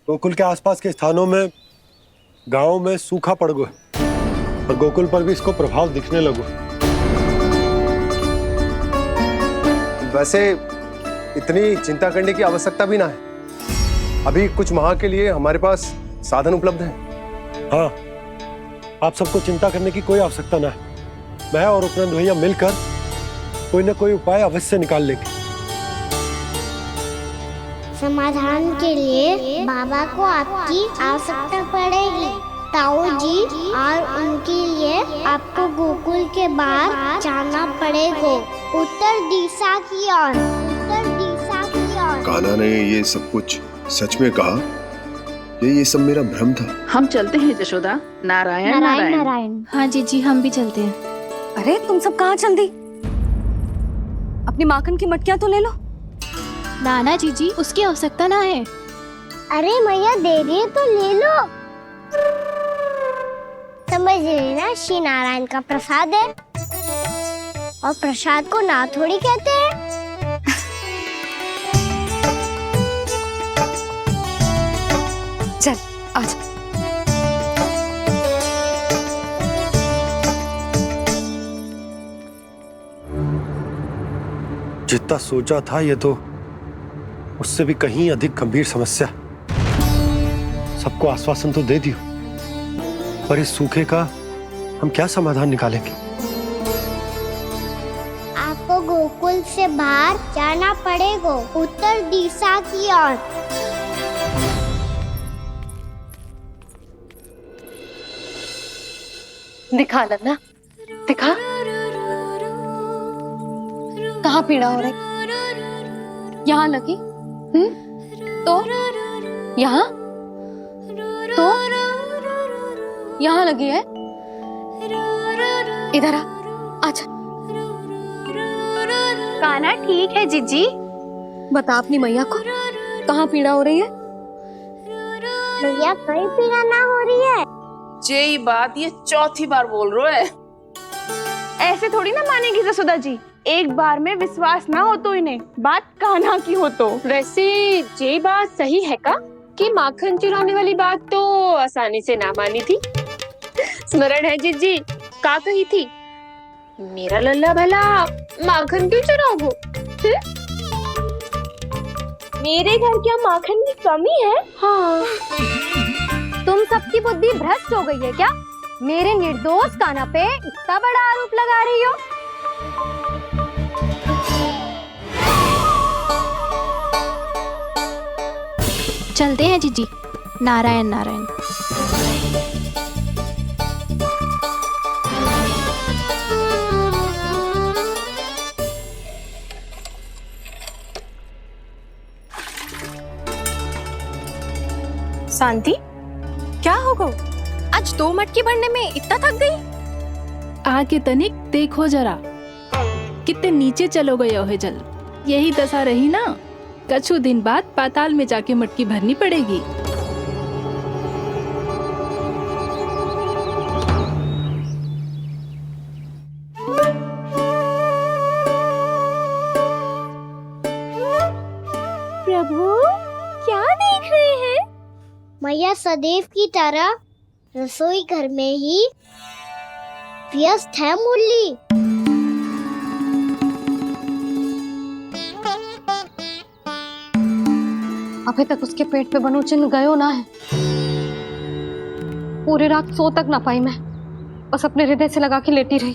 गोकुल के आसपास के स्थानों में, गांवों में सूखा पड़ गया और गोकुल पर भी इसको प्रभाव दिखने लगा। वैसे इतनी चिंता करने की आवश्यकता भी ना है। अभी कुछ माह के लिए हमारे पास साधन उपलब्ध हैं। हाँ, आप सबको चिंता करने की कोई आवश्यकता ना है। मैं और उपनंद भैया मिलकर कोई ना कोई उपाय अवश्य निकाल लेंगे। समाधान के लिए बाबा को आपकी आवश्यकता पड़ेगी। ताऊ जी और उनके लिए आपको गोकुल के बाहर जाना पड़ेगा, उत्तर दिशा की ओर, उत्तर दिशा की ओर। कान्हा ने ये सब कुछ सच में कहा? ये सब मेरा भ्रम था? हम चलते हैं यशोदा। नारायण नारायण नारायण। हाँ जीजी, हम भी चलते हैं। अरे तुम सब कहाँ चल दी? अपनी माखन की मटकियाँ तो ले लो। नाना जीजी, उसकी आवश्यकता ना है। अरे मैया दे रही है तो ले लो। समझ लेना, श्री नारायण का प्रसाद है और प्रसाद को ना थोड़ी कहते हैं। चल आजा। जितना सोचा था ये तो उससे भी कहीं अधिक गंभीर समस्या। सबको आश्वासन तो दे दियो, पर इस सूखे का हम क्या समाधान निकालेंगे? आपको गोकुल से बाहर जाना पड़ेगा, उत्तर दिशा की ओर। दिखा लन्ना, दिखा। कहाँ पीड़ा हो रही? यहाँ लगी? तो यहाँ? तो यहाँ लगी है? इधर आ, आजा। कान्हा ठीक है जीजी। बता अपनी मैया को कहाँ पीड़ा हो रही है? मैया कहीं पीड़ा ना हो रही है। ये बात ये चौथी बार बोल रहे है। ऐसे थोड़ी ना मानेगी यशोदा जी। एक बार में विश्वास ना हो तो इन्हें, बात कान्हा की हो तो। वैसे ये बात सही है का कि माखन चुराने वाली बात तो आसानी से ना मानी थी। स्मरण है जीजी का कही थी, मेरा लल्ला भला माखन क्यों चुराओगे? मेरे घर क्या माखन की कमी है? हाँ, तुम सबकी बुद्धि भ्रष्ट हो गई है क्या? मेरे निर्दोष कान्हा पे इतना बड़ा आरोप लगा रही हो? चलते हैं जीजी। नारायण नारायण। शांति, क्या हो गो? आज 2 मटकी भरने में इतना थक गई? आके तनिक देखो जरा, कितने नीचे चलो गए हो जल। यही दशा रही ना, कछु दिन बाद पाताल में जाके मटकी भरनी पड़ेगी। प्रभु क्या देख रहे हैं? मैया सदैव की तरह रसोई घर में ही व्यस्त है मुरली। अभी तक उसके पेट पे बनो चिन्ह गयो ना है। पूरी रात सो तक ना पाई मैं, बस अपने हृदय से लगा के लेटी रही।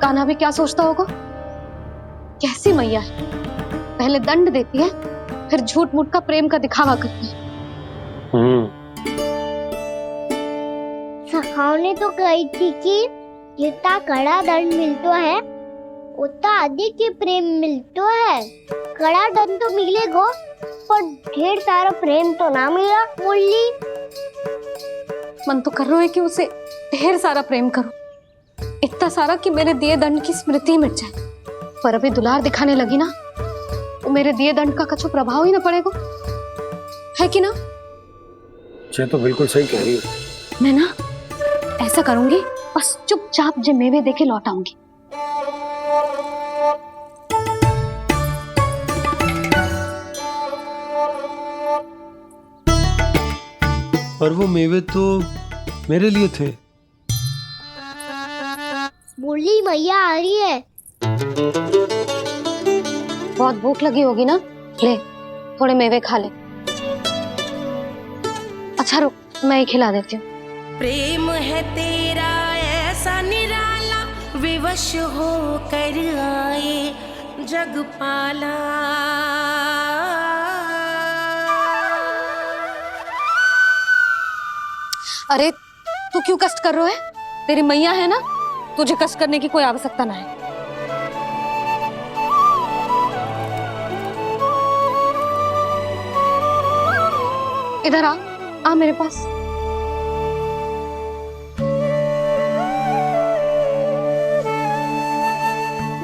कान्हा भी क्या सोचता होगा? कैसी मैया है, पहले दंड देती है, फिर झूठ मूठ का प्रेम का दिखावा करती है। सखाओ ने तो कही थी कि जितना कड़ा दंड मिलता है उतना अधिक ही प्रेम मिलता है। कड़ा दंड तो मिलेगा पर ढेर सारा प्रेम तो ना मिला मुरली। मन तो कर रहा है कि उसे ढेर सारा प्रेम करो, इतना सारा कि मेरे दिए दंड की स्मृति मिट जाए। पर अभी दुलार दिखाने लगी ना, वो मेरे दिए दंड का कछु प्रभाव ही ना पड़ेगा, है कि ना? ये तो बिल्कुल सही कह रही हो। मैं ना ऐसा करूंगी, बस चुपचाप जे मेवे देखे लौट आऊंगी। पर वो मेवे तो मेरे लिए थे। मुरली मैया आ रही है। बहुत भूख लगी होगी ना, ले थोड़े मेवे खा ले। अच्छा रुक, मैं ही खिला देती हूँ। प्रेम है तेरा ऐसा निराला, विवश हो कर आए जग पाला। अरे तू क्यों कष्ट कर रहा है? तेरी मैया है ना, तुझे कष्ट करने की कोई आवश्यकता ना है। इधर आ मेरे पास।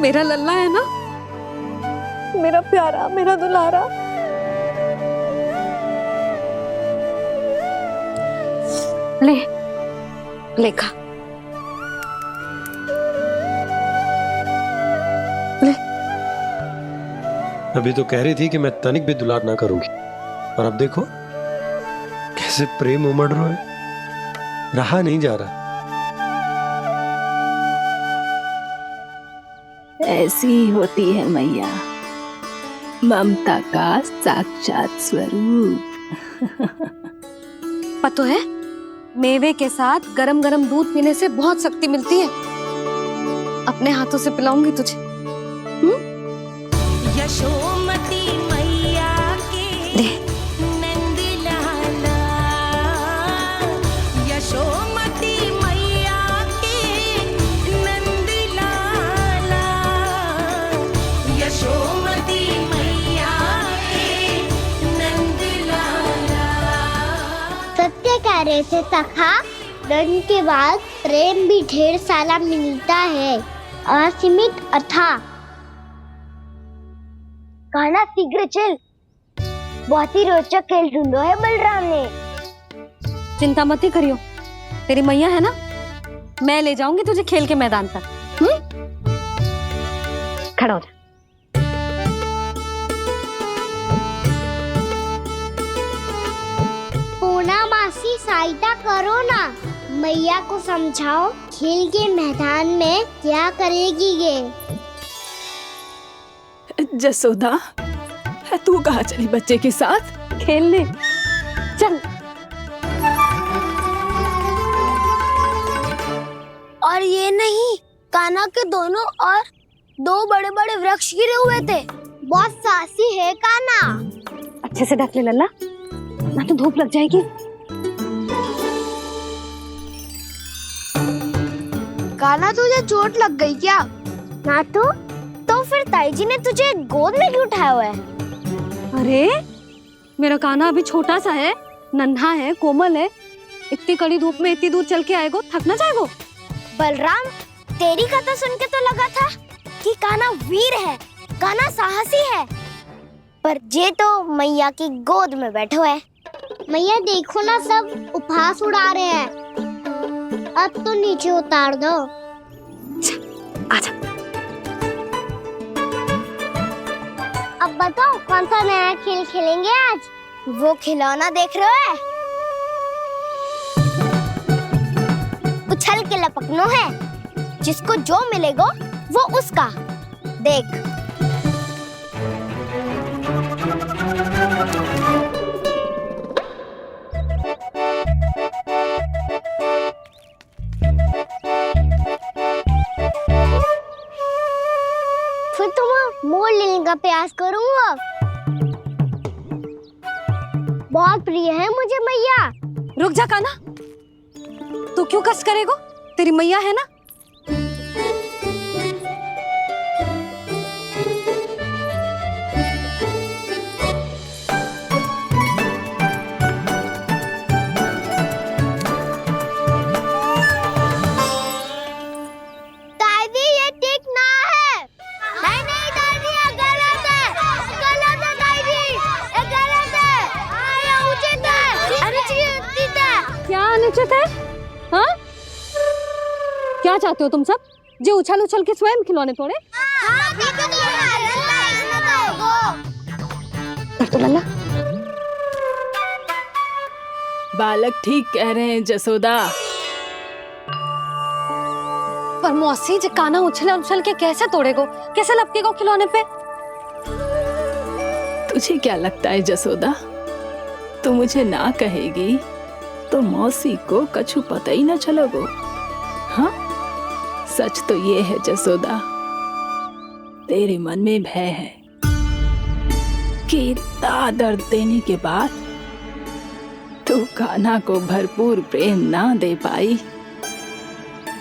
मेरा लल्ला है ना, मेरा प्यारा, मेरा दुलारा। ले ले खा, ले। अभी तो कह रही थी कि मैं तनिक भी दुलार ना करूंगी, और अब देखो कैसे प्रेम उमड़ रहा है, रहा नहीं जा रहा। ऐसी ही होती है मैया, ममता का साक्षात स्वरूप। पता है, मेवे के साथ गरम गरम दूध पीने से बहुत शक्ति मिलती है। अपने हाथों से पिलाऊंगी तुझे। यशोमती मैया के नंद लाला, यशोमती मैया के नंद लाला, यशोमती मैया के नंद लाला। सत्य कह रहे थे सखा, धन के बाद प्रेम भी ढेर सारा मिलता है, असीमित अथाह। गाना शीघ्र चल, बहुत ही रोचक खेल ढूंढो है बलराम ने। चिंता मत ही करियो, तेरी मैया है ना, मैं ले जाऊंगी तुझे खेल के मैदान तक। खड़ा हो जा। पूना मासी सहायता करो ना, मैया को समझाओ खेल के मैदान में क्या करेगी ये। जसोदा, तू कहाँ चली बच्चे के साथ खेलने? चल। और ये नहीं, कान्हा के दोनों और दो बड़े बड़े वृक्ष गिरे हुए थे। बहुत साहसी है कान्हा। अच्छे से ढक ले लल्ला, ना तो धूप लग जाएगी। कान्हा, तुझे चोट लग गई क्या? ना तो फिर ताई जी ने तुझे गोद में क्यों उठाया हुआ है? अरे मेरा कान्हा अभी छोटा सा है, नन्हा है, कोमल है। इतनी कड़ी धूप में इतनी दूर चल के आएगो, थक ना जाएगो। बलराम, तेरी कथा सुन के तो लगा था कि कान्हा वीर है, कान्हा साहसी है, पर ये तो मैया की गोद में बैठो है। मैया देखो ना, सब उपहास उड़ा रहे हैं। अब तो नीचे उतार दो। आजा। अब बताओ कौन सा नया खेल खेलेंगे आज? वो खिलौना देख रहे हो? उछल के लपकनो है, जिसको जो मिलेगा वो उसका। देख। फिर तुम मोड़ लेने का प्रयास करूंगा। बहुत प्रिय है मुझे मैया। रुक जा कान्हा, तू क्यों कष्ट करेगो? तेरी मैया है ना। दादी, ये ठीक ना है। नहीं नहीं दादी, ये गलत है। गलत है दादी, ये गलत है। ये उचित है, अनुचित है। क्या अनुचित है? हाँ? क्या चाहते हो तुम सब? जो उछल उछल के स्वयं खिलौने तोड़े? तो लल्ला, बालक ठीक कह रहे हैं जसोदा। पर मौसी, जो कान्हा उछल उछल के कैसे तोड़ेगो, कैसे लपकेगो खिलौने पे? तुझे क्या लगता है जसोदा, तू मुझे ना कहेगी तो मौसी को कछु पता ही न चलोगो। हाँ, सच तो ये है जसोदा, तेरे मन में भय है कि इतना दर्द देने के बाद तू कान्हा को भरपूर प्रेम ना दे पाई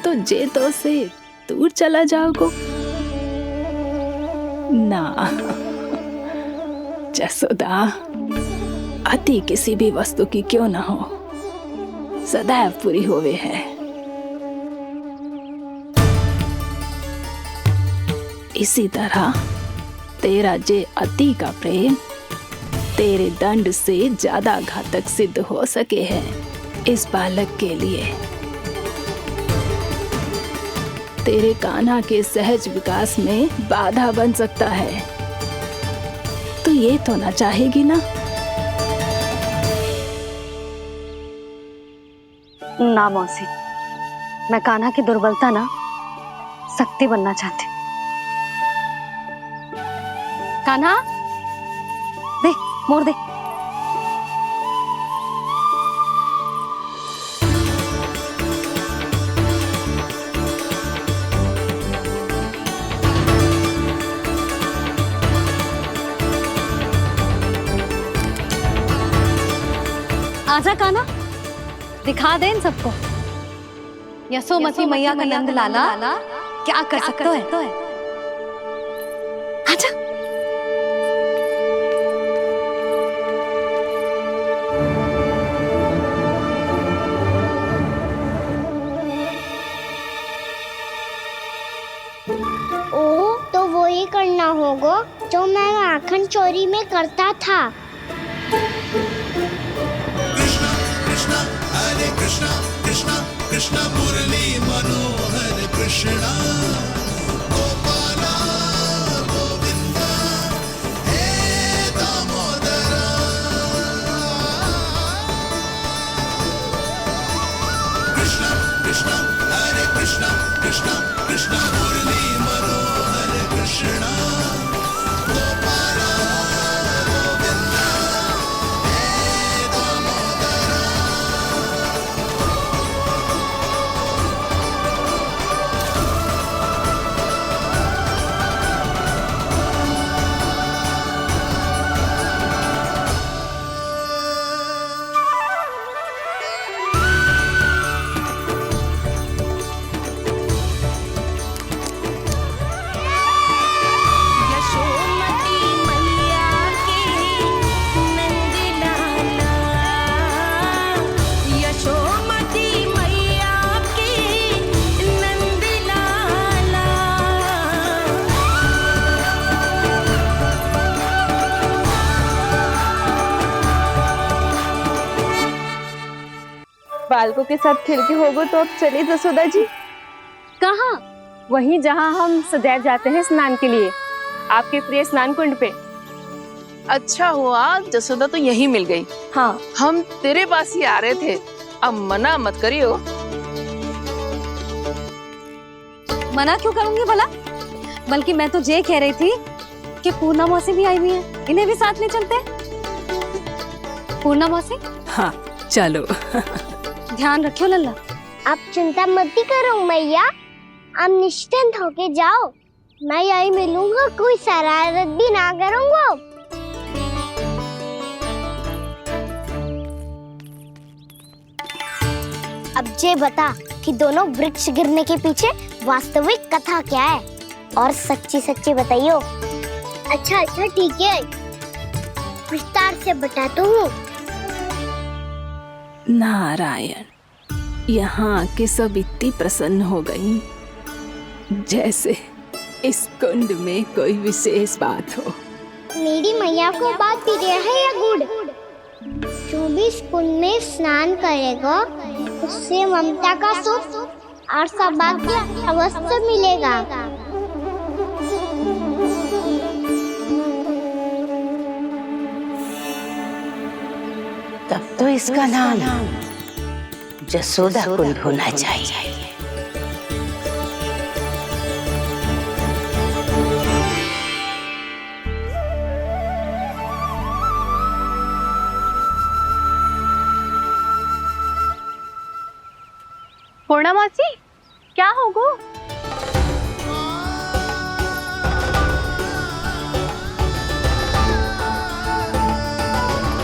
तो जेतो से दूर चला जाओगो ना। जसोदा, अति किसी भी वस्तु की क्यों ना हो, सदैव पूरी होवे है। इसी तरह तेरा जे अति का प्रेम तेरे दंड से ज्यादा घातक सिद्ध हो सके है इस बालक के लिए। तेरे कान्हा के सहज विकास में बाधा बन सकता है। तो ये तो ना चाहेगी ना? ना मौसी, मैं कान्हा की दुर्बलता ना शक्ति बनना चाहती। कान्हा, दे मोड़ दे। आजा कान्हा, दिखा दे इन सबको यशोमती मैया का नंद लाला क्या कर सकता है। आजा। ओ, तो वो ही करना होगा जो मैं माखन चोरी में करता था। कृष्णा हरे कृष्णा कृष्णा कृष्णा मुरली मनोहर कृष्णा गोपाला गोविंदा हे दामोदरा। कृष्णा कृष्णा हरे कृष्णा कृष्णा कृष्णा मुरली मनोहर कृष्णा गोपाला गोविंदा हे दामोदरा। यशोमती मैया के नंद लाला, यशोमती मैया के नंद लाला। बालकों के साथ खेल के होगो तो अब चले जसोदा जी। कहाँ? वहीं जहाँ हम सदैव जाते हैं स्नान के लिए, आपके प्रिय स्नान कुंड पे। अच्छा हुआ जसोदा तो यहीं मिल गई। हाँ, हम तेरे पास ही आ रहे थे, अब मना मत करियो। मना क्यों करूंगी भला? बल्कि मैं तो ये कह रही थी कि पूर्णा मौसी भी आई हुई है, इन्हें भी साथ ले चलते हैं। पूर्णा मौसी, हाँ चलो। ध्यान रखियो लल्ला। आप चिंता मत करो मैया, आप निश्चिंत होके जाओ, मैं यही मिलूंगा, कोई शरारत भी ना करूंगा। अब ये बता कि दोनों वृक्ष गिरने के पीछे वास्तविक कथा क्या है, और सच्ची सच्ची बताइयो। अच्छा अच्छा ठीक है, विस्तार से बताता हूँ। नारायण, यहाँ के सब इतनी प्रसन्न हो गई जैसे इस कुंड में कोई विशेष बात हो। मेरी मैया को बात प्रिय है या गुड़? जो भी इस कुंड में स्नान करेगा उससे ममता का सुख और सौभाग्य अवश्य मिलेगा। तब तो इसका नाम जसोदा कुंड होना चाहिए। पूर्णा मासी क्या होगो?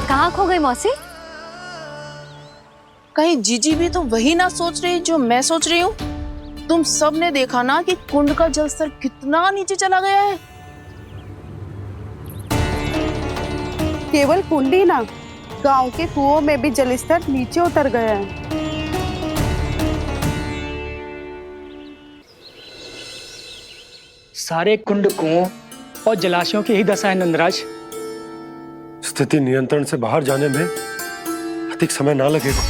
कहाँ खो गई मौसी? कहीं जीजी भी तो वही ना सोच रही जो मैं सोच रही हूँ? तुम सब ने देखा ना कि कुंड का जलस्तर कितना नीचे चला गया है। केवल कुंड ही ना, गांव के कुओं में भी जलस्तर नीचे उतर गया है। सारे कुंड कुओं और जलाशयों की ही दशा है नंदराज। स्थिति नियंत्रण से बाहर जाने में अधिक समय ना लगेगा।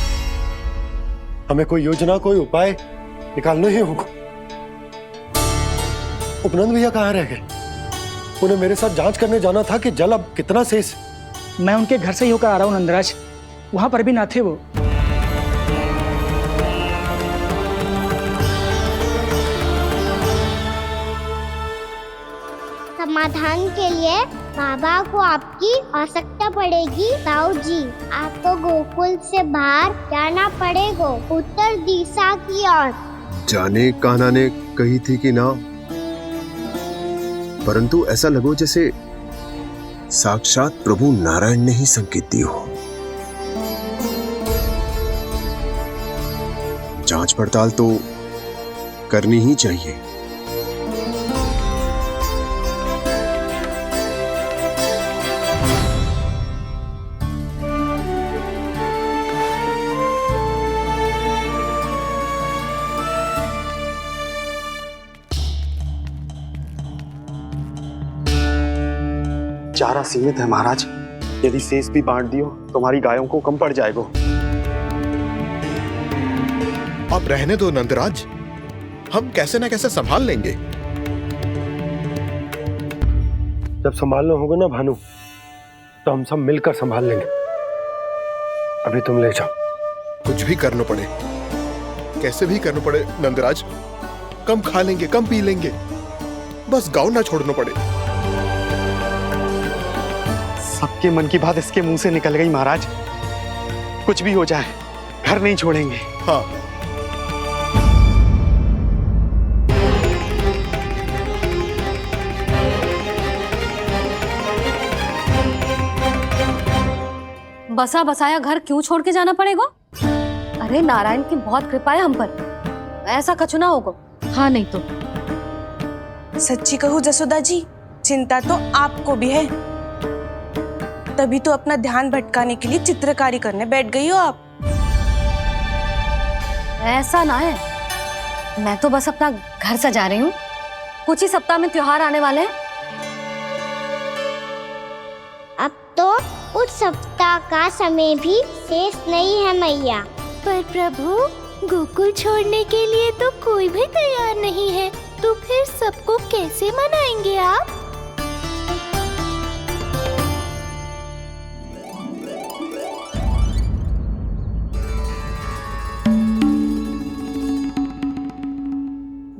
हमें कोई योजना, कोई उपाय निकालना ही होगा। उपनंद भैया कहाँ रह गए? उन्हें मेरे साथ जांच करने जाना था कि जल अब कितना शेष। मैं उनके घर से ही होकर आ रहा हूँ नंदराज, वहां पर भी ना थे वो। समाधान के लिए बाबा को आपकी आवश्यकता पड़ेगी। ताऊ जी, आपको गोकुल से बाहर जाना पड़ेगा, उत्तर दिशा की ओर। जाने कान्हा ने कही थी कि ना, परंतु ऐसा लगो जैसे साक्षात प्रभु नारायण ने ही संकेत दी हो। जांच पड़ताल तो करनी ही चाहिए। चारा सीमित है महाराज, यदि शेष भी बांट दियो तो हमारी गायों को कम पड़ जाएगा। अब रहने दो नंदराज, हम कैसे न कैसे संभाल लेंगे। जब संभालना होगा ना भानु, तो हम सब मिलकर संभाल लेंगे। अभी तुम ले जाओ। कुछ भी करना पड़े, कैसे भी करना पड़े नंदराज, कम खा लेंगे, कम पी लेंगे, बस गाँव ना छोड़ना पड़े। सबके मन की बात इसके मुंह से निकल गई महाराज। कुछ भी हो जाए घर नहीं छोड़ेंगे। हाँ, बसा बसाया घर क्यों छोड़ के जाना पड़ेगा? अरे नारायण की बहुत कृपा है हम पर, ऐसा कछु ना होगा। हाँ नहीं तो सच्ची कहूँ जसोदा जी, चिंता तो आपको भी है, तभी तो अपना ध्यान भटकाने के लिए चित्रकारी करने बैठ गई हो आप। ऐसा ना है, मैं तो बस अपना घर सजा रही हूँ। कुछ ही सप्ताह में त्योहार आने वाले हैं। अब तो उस सप्ताह का समय भी शेष नहीं है मैया। पर प्रभु, गोकुल छोड़ने के लिए तो कोई भी तैयार नहीं है, तो फिर सबको कैसे मनाएंगे आप?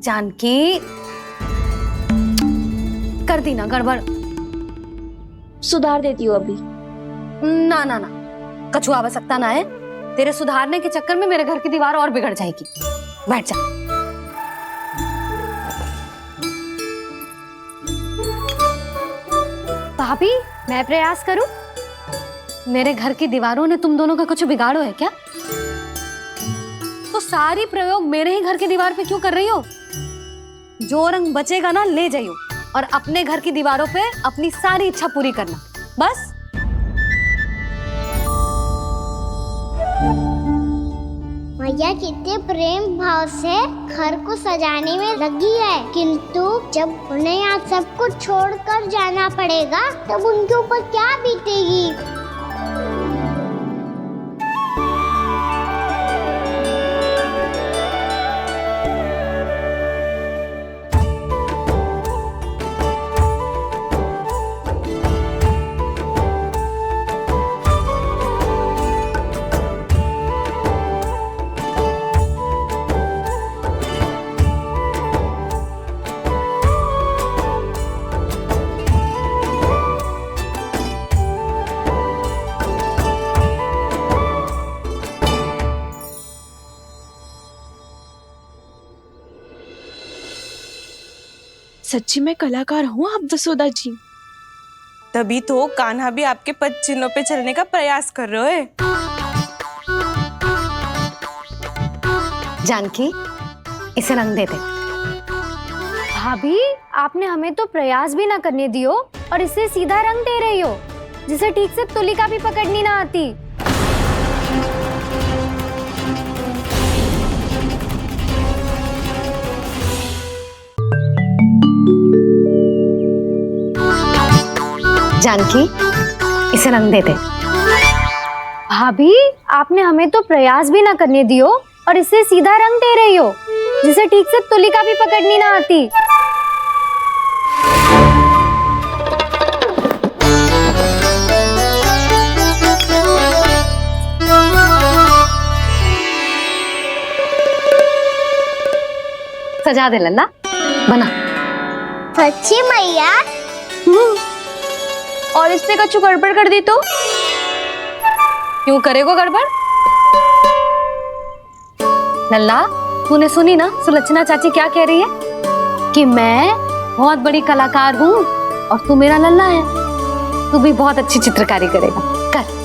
जानकी, कर दी ना गड़बड़। सुधार देती हूँ अभी। ना ना ना, कछु आवश्यकता ना है। तेरे सुधारने के चक्कर में मेरे घर की दीवार और बिगड़ जाएगी। बैठ जा। भाभी, मैं प्रयास करूं? मेरे घर की दीवारों ने तुम दोनों का कुछ बिगाड़ो है क्या? तो सारी प्रयोग मेरे ही घर की दीवार पे क्यों कर रही हो? जो रंग बचेगा ना ले जाइयो, और अपने घर की दीवारों पे अपनी सारी इच्छा पूरी करना, बस। मैया कितने प्रेम भाव से घर को सजाने में लगी है, किंतु जब उन्हें यहाँ सब कुछ छोड़कर जाना पड़ेगा तब उनके ऊपर क्या बीतेगी। सच्ची में कलाकार हूँ आप जसोदा जी। तभी तो कान्हा भी आपके पद चिन्हों पे चलने का प्रयास कर रहे है। जानकी, इसे रंग दे दे। भाभी, आपने हमें तो प्रयास भी ना करने दियो और इसे सीधा रंग दे रही हो, जिसे ठीक से तुलिका भी पकड़नी ना आती। जानकी, इसे रंग दे दे। भाभी, आपने हमें तो प्रयास भी ना करने दियो और इसे सीधा रंग दे रही हो, जिसे ठीक से तुलिका भी पकड़नी ना आती। सजा दे लल्ला, बना। सच्ची मैया? और इसने कछु गड़बड़ कर दी तो? क्यों करेगो गड़बड़? लल्ला, तूने सुनी ना सुलक्षणा चाची क्या कह रही है? कि मैं बहुत बड़ी कलाकार हूँ और तू मेरा लल्ला है। तू भी बहुत अच्छी चित्रकारी करेगा। कर।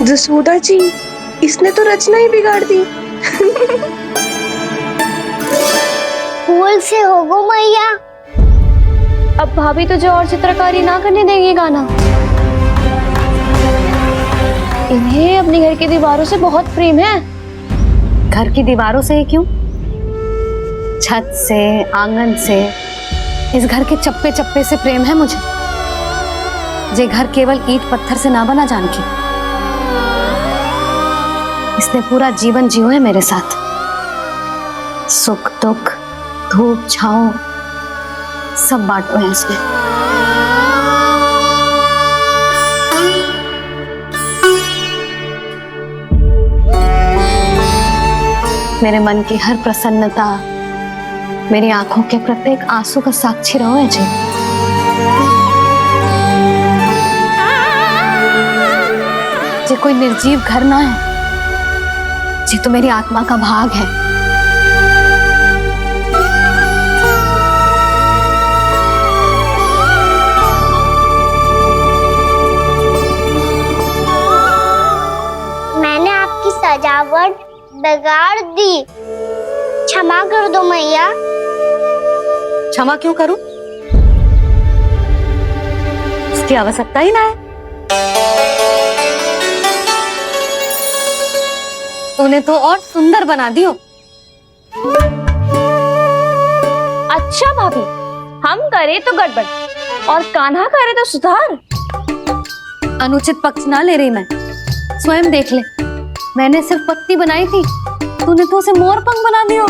जसोदा जी, इसने तो रचना ही बिगाड़ दी। फूल से होगो मैया। अब भाभी तुझे और चित्रकारी ना करने देंगी गाना। इन्हें अपने घर की दीवारों से बहुत प्रेम है। घर की दीवारों से ही क्यों? छत से, आंगन से, इस घर के चप्पे चप्पे से प्रेम है मुझे। ये घर केवल ईंट पत्थर से ना बना जानकी। इसने पूरा जीवन जियो है मेरे साथ। सुख दुख, धूप छांव सब बांटो है इसने। मेरे मन की हर प्रसन्नता, मेरी आंखों के प्रत्येक आंसू का साक्षी रहो है जी। ये कोई निर्जीव घर ना है, ये तो मेरी आत्मा का भाग है। मैंने आपकी सजावट बिगाड़ दी, क्षमा कर दो मैया। क्षमा क्यों करूं? इसकी आवश्यकता ही ना है। तूने तो और सुंदर बना दियो। अच्छा भाभी, हम करे तो गड़बड़ और कान्हा करे तो सुधार। अनुचित पक्ष ना ले रही मैं, स्वयं देख ले। मैंने सिर्फ पत्ती बनाई थी, तूने तो उसे मोर पंख बना दियो।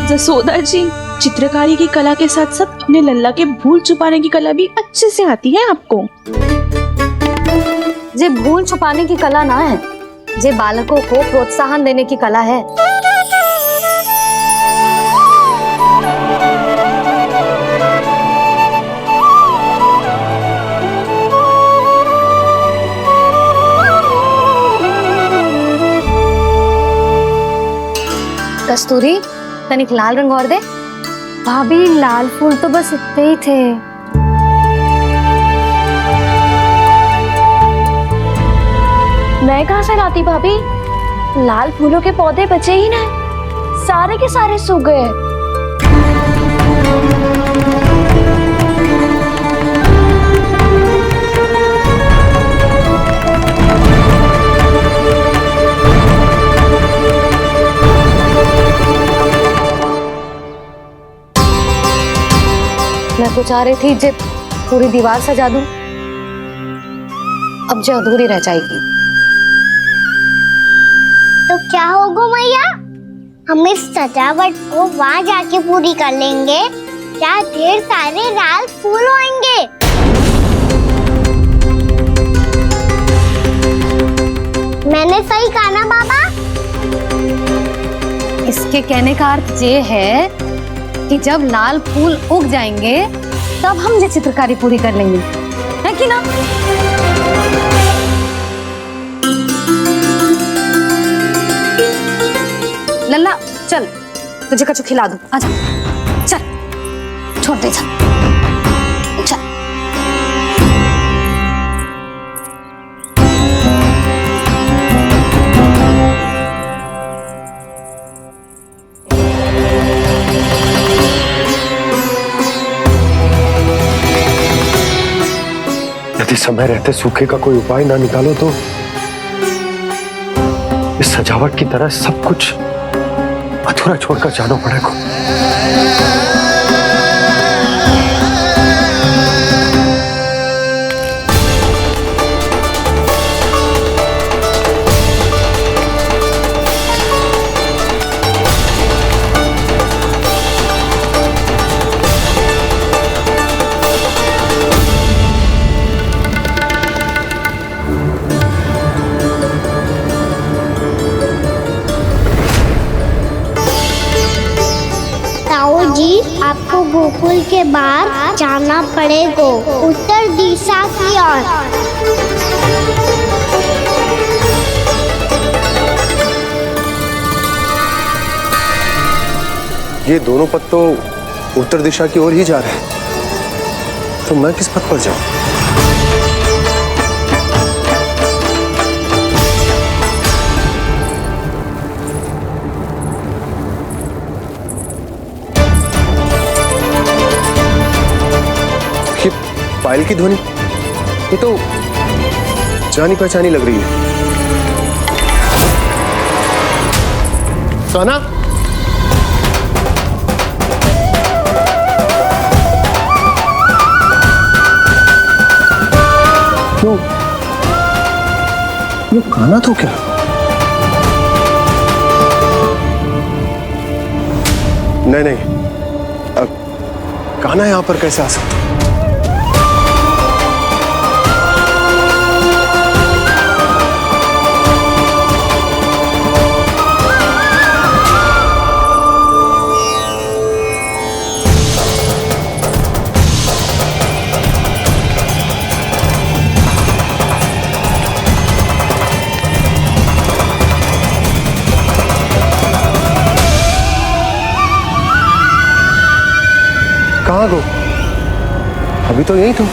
जसोदा जी, चित्रकारी की कला के साथ साथ अपने लल्ला के भूल छुपाने की कला भी अच्छे से आती है आपको। ये भूल छुपाने की कला ना है, ये बालकों को प्रोत्साहन देने की कला है। कस्तूरी, तनिक लाल रंग और दे। भाभी, लाल फूल तो बस इतने ही थे। मैं कहाँ से लाती भाभी? लाल फूलों के पौधे बचे ही ना, सारे के सारे सूख गए। तो चाह रही थी जे पूरी दीवार सजा दूं, अब जो अधूरी रह जाएगी। तो क्या होगा मैया, हम इस सजावट को वहाँ जाके पूरी कर लेंगे, क्या ढेर सारे लाल फूल होंगे। मैंने सही कहा ना बाबा? इसके कहने का अर्थ ये है कि जब लाल फूल उग जाएंगे तब हम ये चित्रकारी पूरी कर लेंगे, है कि ना? लल्ला चल, तुझे कछु खिला दूं, आजा चल, छोड़ दे चल। यदि समय रहते सूखे का कोई उपाय ना निकालो तो इस सजावट की तरह सब कुछ अधूरा छोड़कर जाना पड़ेगा। जी, आपको गोकुल के बाहर जाना पड़ेगा, उत्तर दिशा की ओर। ये दोनों पथ तो उत्तर दिशा की ओर ही जा रहे हैं, तो मैं किस पथ पर जाऊं? पायल की ध्वनि, ये तो जानी पहचानी लग रही है। कान्हा, क्यों? ये कान्हा तो क्या? नहीं, कान्हा यहां पर कैसे आ सकता? कहाँ गो? अभी तो यही तो।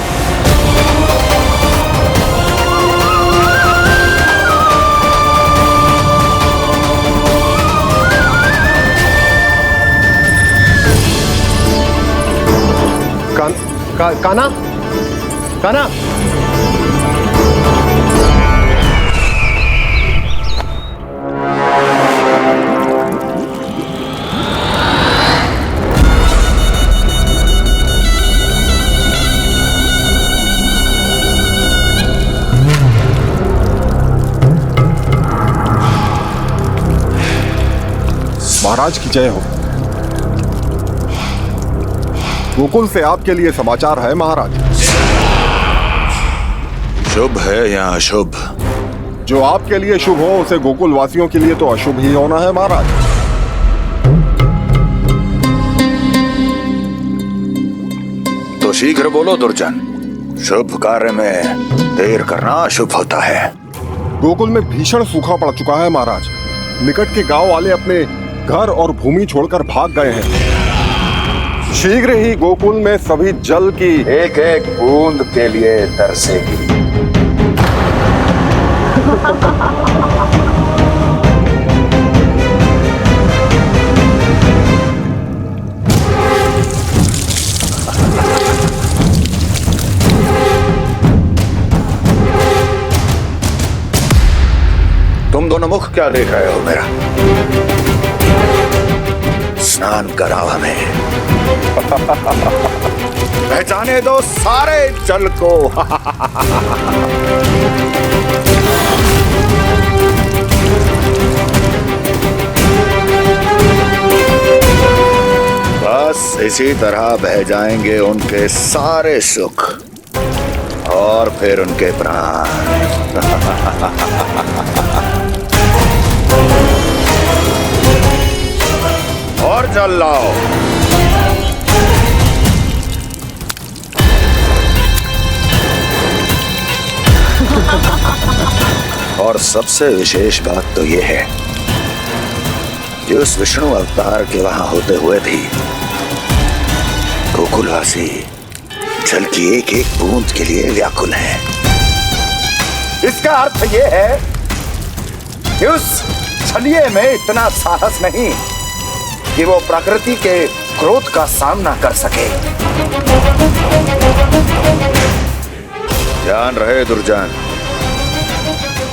कान्हा, कान्हा, महाराज की जय हो। गोकुल से आपके लिए समाचार है महाराज। शुभ है या अशुभ? जो आपके लिए शुभ हो उसे गोकुल वासियों के लिए तो अशुभ ही होना है महाराज। तो शीघ्र बोलो दुर्जन, शुभ कार्य में देर करना अशुभ होता है। गोकुल में भीषण सूखा पड़ चुका है महाराज। निकट के गांव वाले अपने घर और भूमि छोड़कर भाग गए हैं। शीघ्र ही गोकुल में सभी जल की एक एक बूंद के लिए तरसेगी। तुम दोनों मुख क्या देख रहे हो मेरा? स्नान कराओ हमें। पहचाने दो सारे जल को। बस इसी तरह बह जाएंगे उनके सारे सुख और फिर उनके प्राण। और जल लाओ। और सबसे विशेष बात तो यह है कि उस विष्णु अवतार के वहां होते हुए भी गोकुलवासी जल की एक एक बूंद के लिए व्याकुल है। इसका अर्थ यह है कि उस छलिए में इतना साहस नहीं कि वो प्रकृति के क्रोध का सामना कर सके। ध्यान रहे दुर्जन,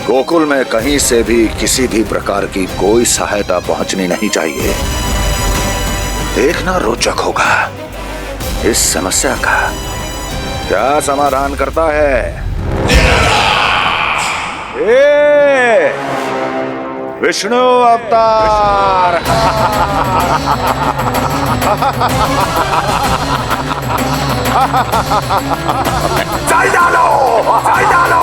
गोकुल में कहीं से भी किसी भी प्रकार की कोई सहायता पहुंचनी नहीं चाहिए। देखना रोचक होगा इस समस्या का क्या समाधान करता है। विष्णु अवतार। चल डालो, चल डालो।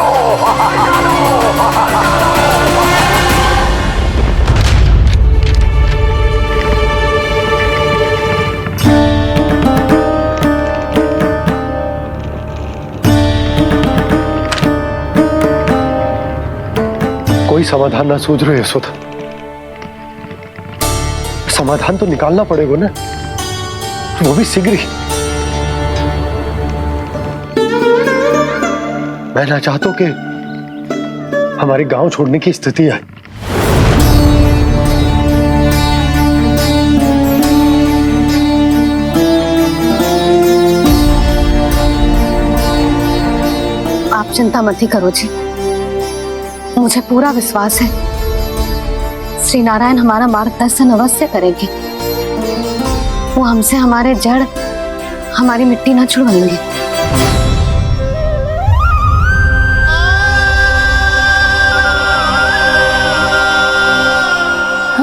कोई समाधान ना सूझ रहे यशोदा। समाधान तो निकालना पड़ेगा ना, वो भी शीघ्र ही। मैं ना चाहता हूं कि हमारे गांव छोड़ने की स्थिति आए। आप चिंता मत ही करो जी, मुझे पूरा विश्वास है श्री नारायण हमारा मार्गदर्शन अवश्य करेंगे। वो हमसे हमारे जड़, हमारी मिट्टी न छुड़वाएंगे।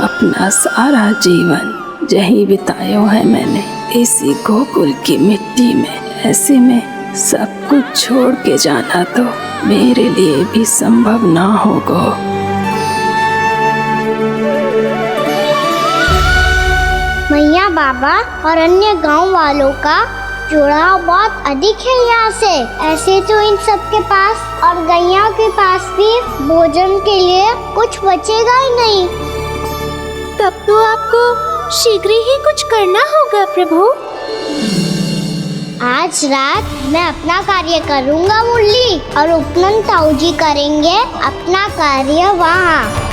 अपना सारा जीवन यही बिताया है मैंने, इसी गोकुल की मिट्टी में। ऐसे में सब कुछ छोड़ के जाना तो मेरे लिए भी संभव ना होगा। मैया बाबा और अन्य गांव वालों का जुड़ाव बहुत अधिक है यहाँ से। ऐसे तो इन सब के पास और गैया के पास भी भोजन के लिए कुछ बचेगा ही नहीं। तब तो आपको शीघ्र ही कुछ करना होगा प्रभु। आज रात मैं अपना कार्य करूँगा मुरली, और उपनंद ताऊ जी करेंगे अपना कार्य वहाँ।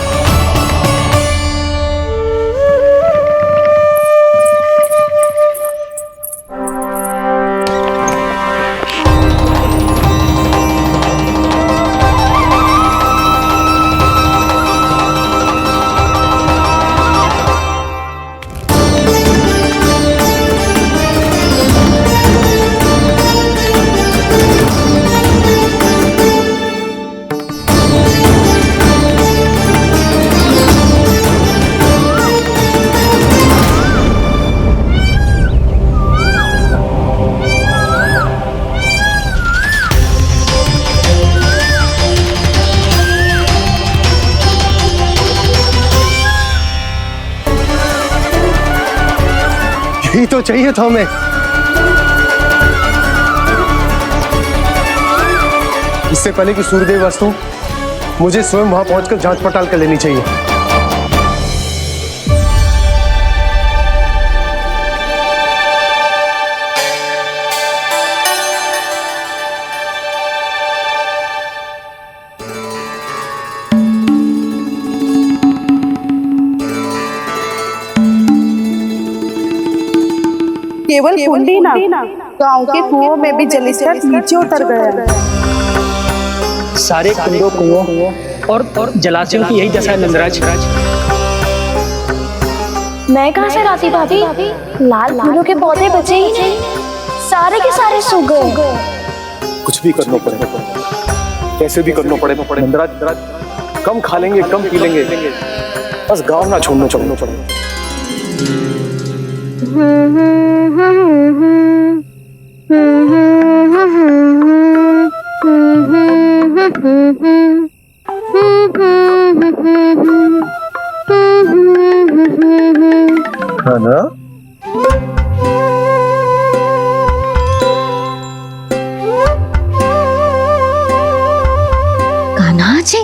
यही तो चाहिए था हमें। इससे पहले कि सूर्यदेव वस्तु, मुझे स्वयं वहां पहुंचकर जांच पड़ताल कर लेनी चाहिए। केवल कुंडी ना, गांव के कुओं में भी जलस्तर नीचे उतर गया। सारे कुंडों, कुओं और जलाशयों की यही दशा है नंदराज। मैं कहाँ से लाती भाभी? लाल फूलों के पौधे बचे ही नहीं। सारे के सारे सो गए। कुछ भी करना पड़ेगा, कैसे भी करना पड़ेगा। नंदराज, कम खा लेंगे, कम पी लेंगे, बस गाँव ना छोड़ना पड़ेगा। है ना? कान्हा जी,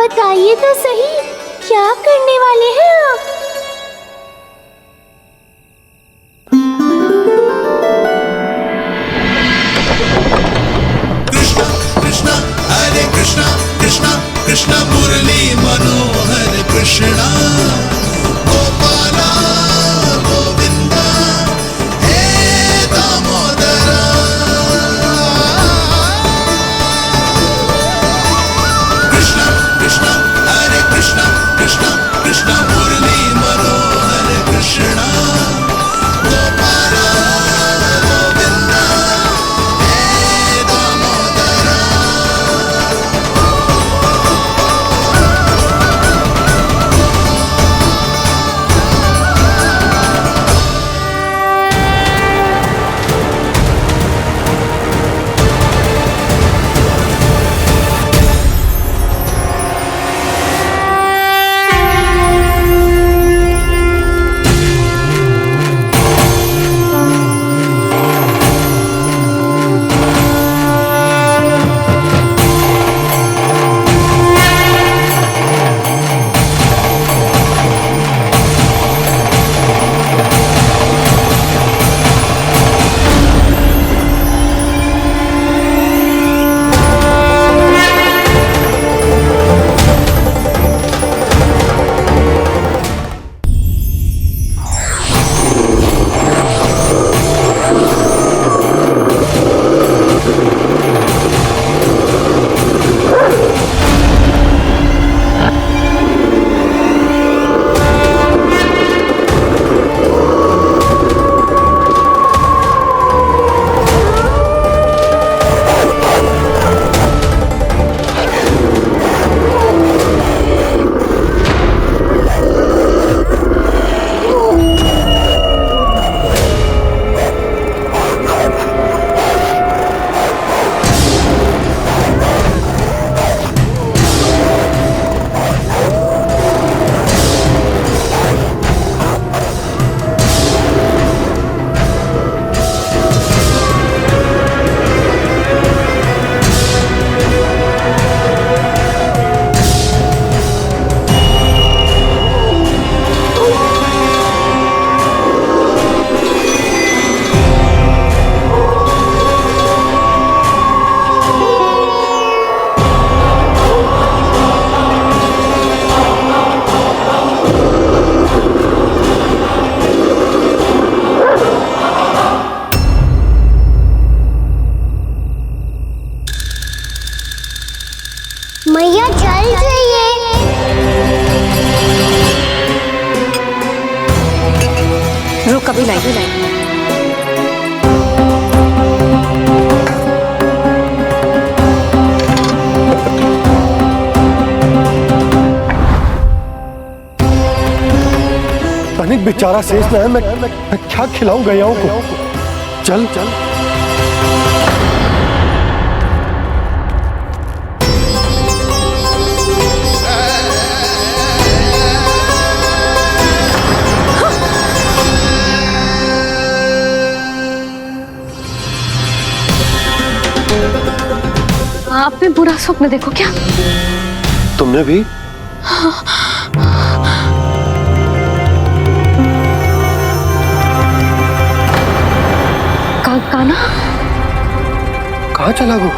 बताइए तो सही, क्या करने वाले हैं आप? कृष्णा कृष्णा हरे कृष्णा कृष्णा कृष्णा मुरली मनोहर कृष्णा गोपाला गोविंदा हे दामोदरा। कृष्णा कृष्णा हरे कृष्णा कृष्णा कृष्णा मुरली मनोहर कृष्णा गोपाला गोविंदा हे दामोदरा। अभी लाएंगे। तनिक बेचारा शेष न है, मैं क्या खिलाऊं गयाओं को। चल चल आपने बुरा स्वप्न देखो क्या? तुमने भी? काना कहाँ चला गो?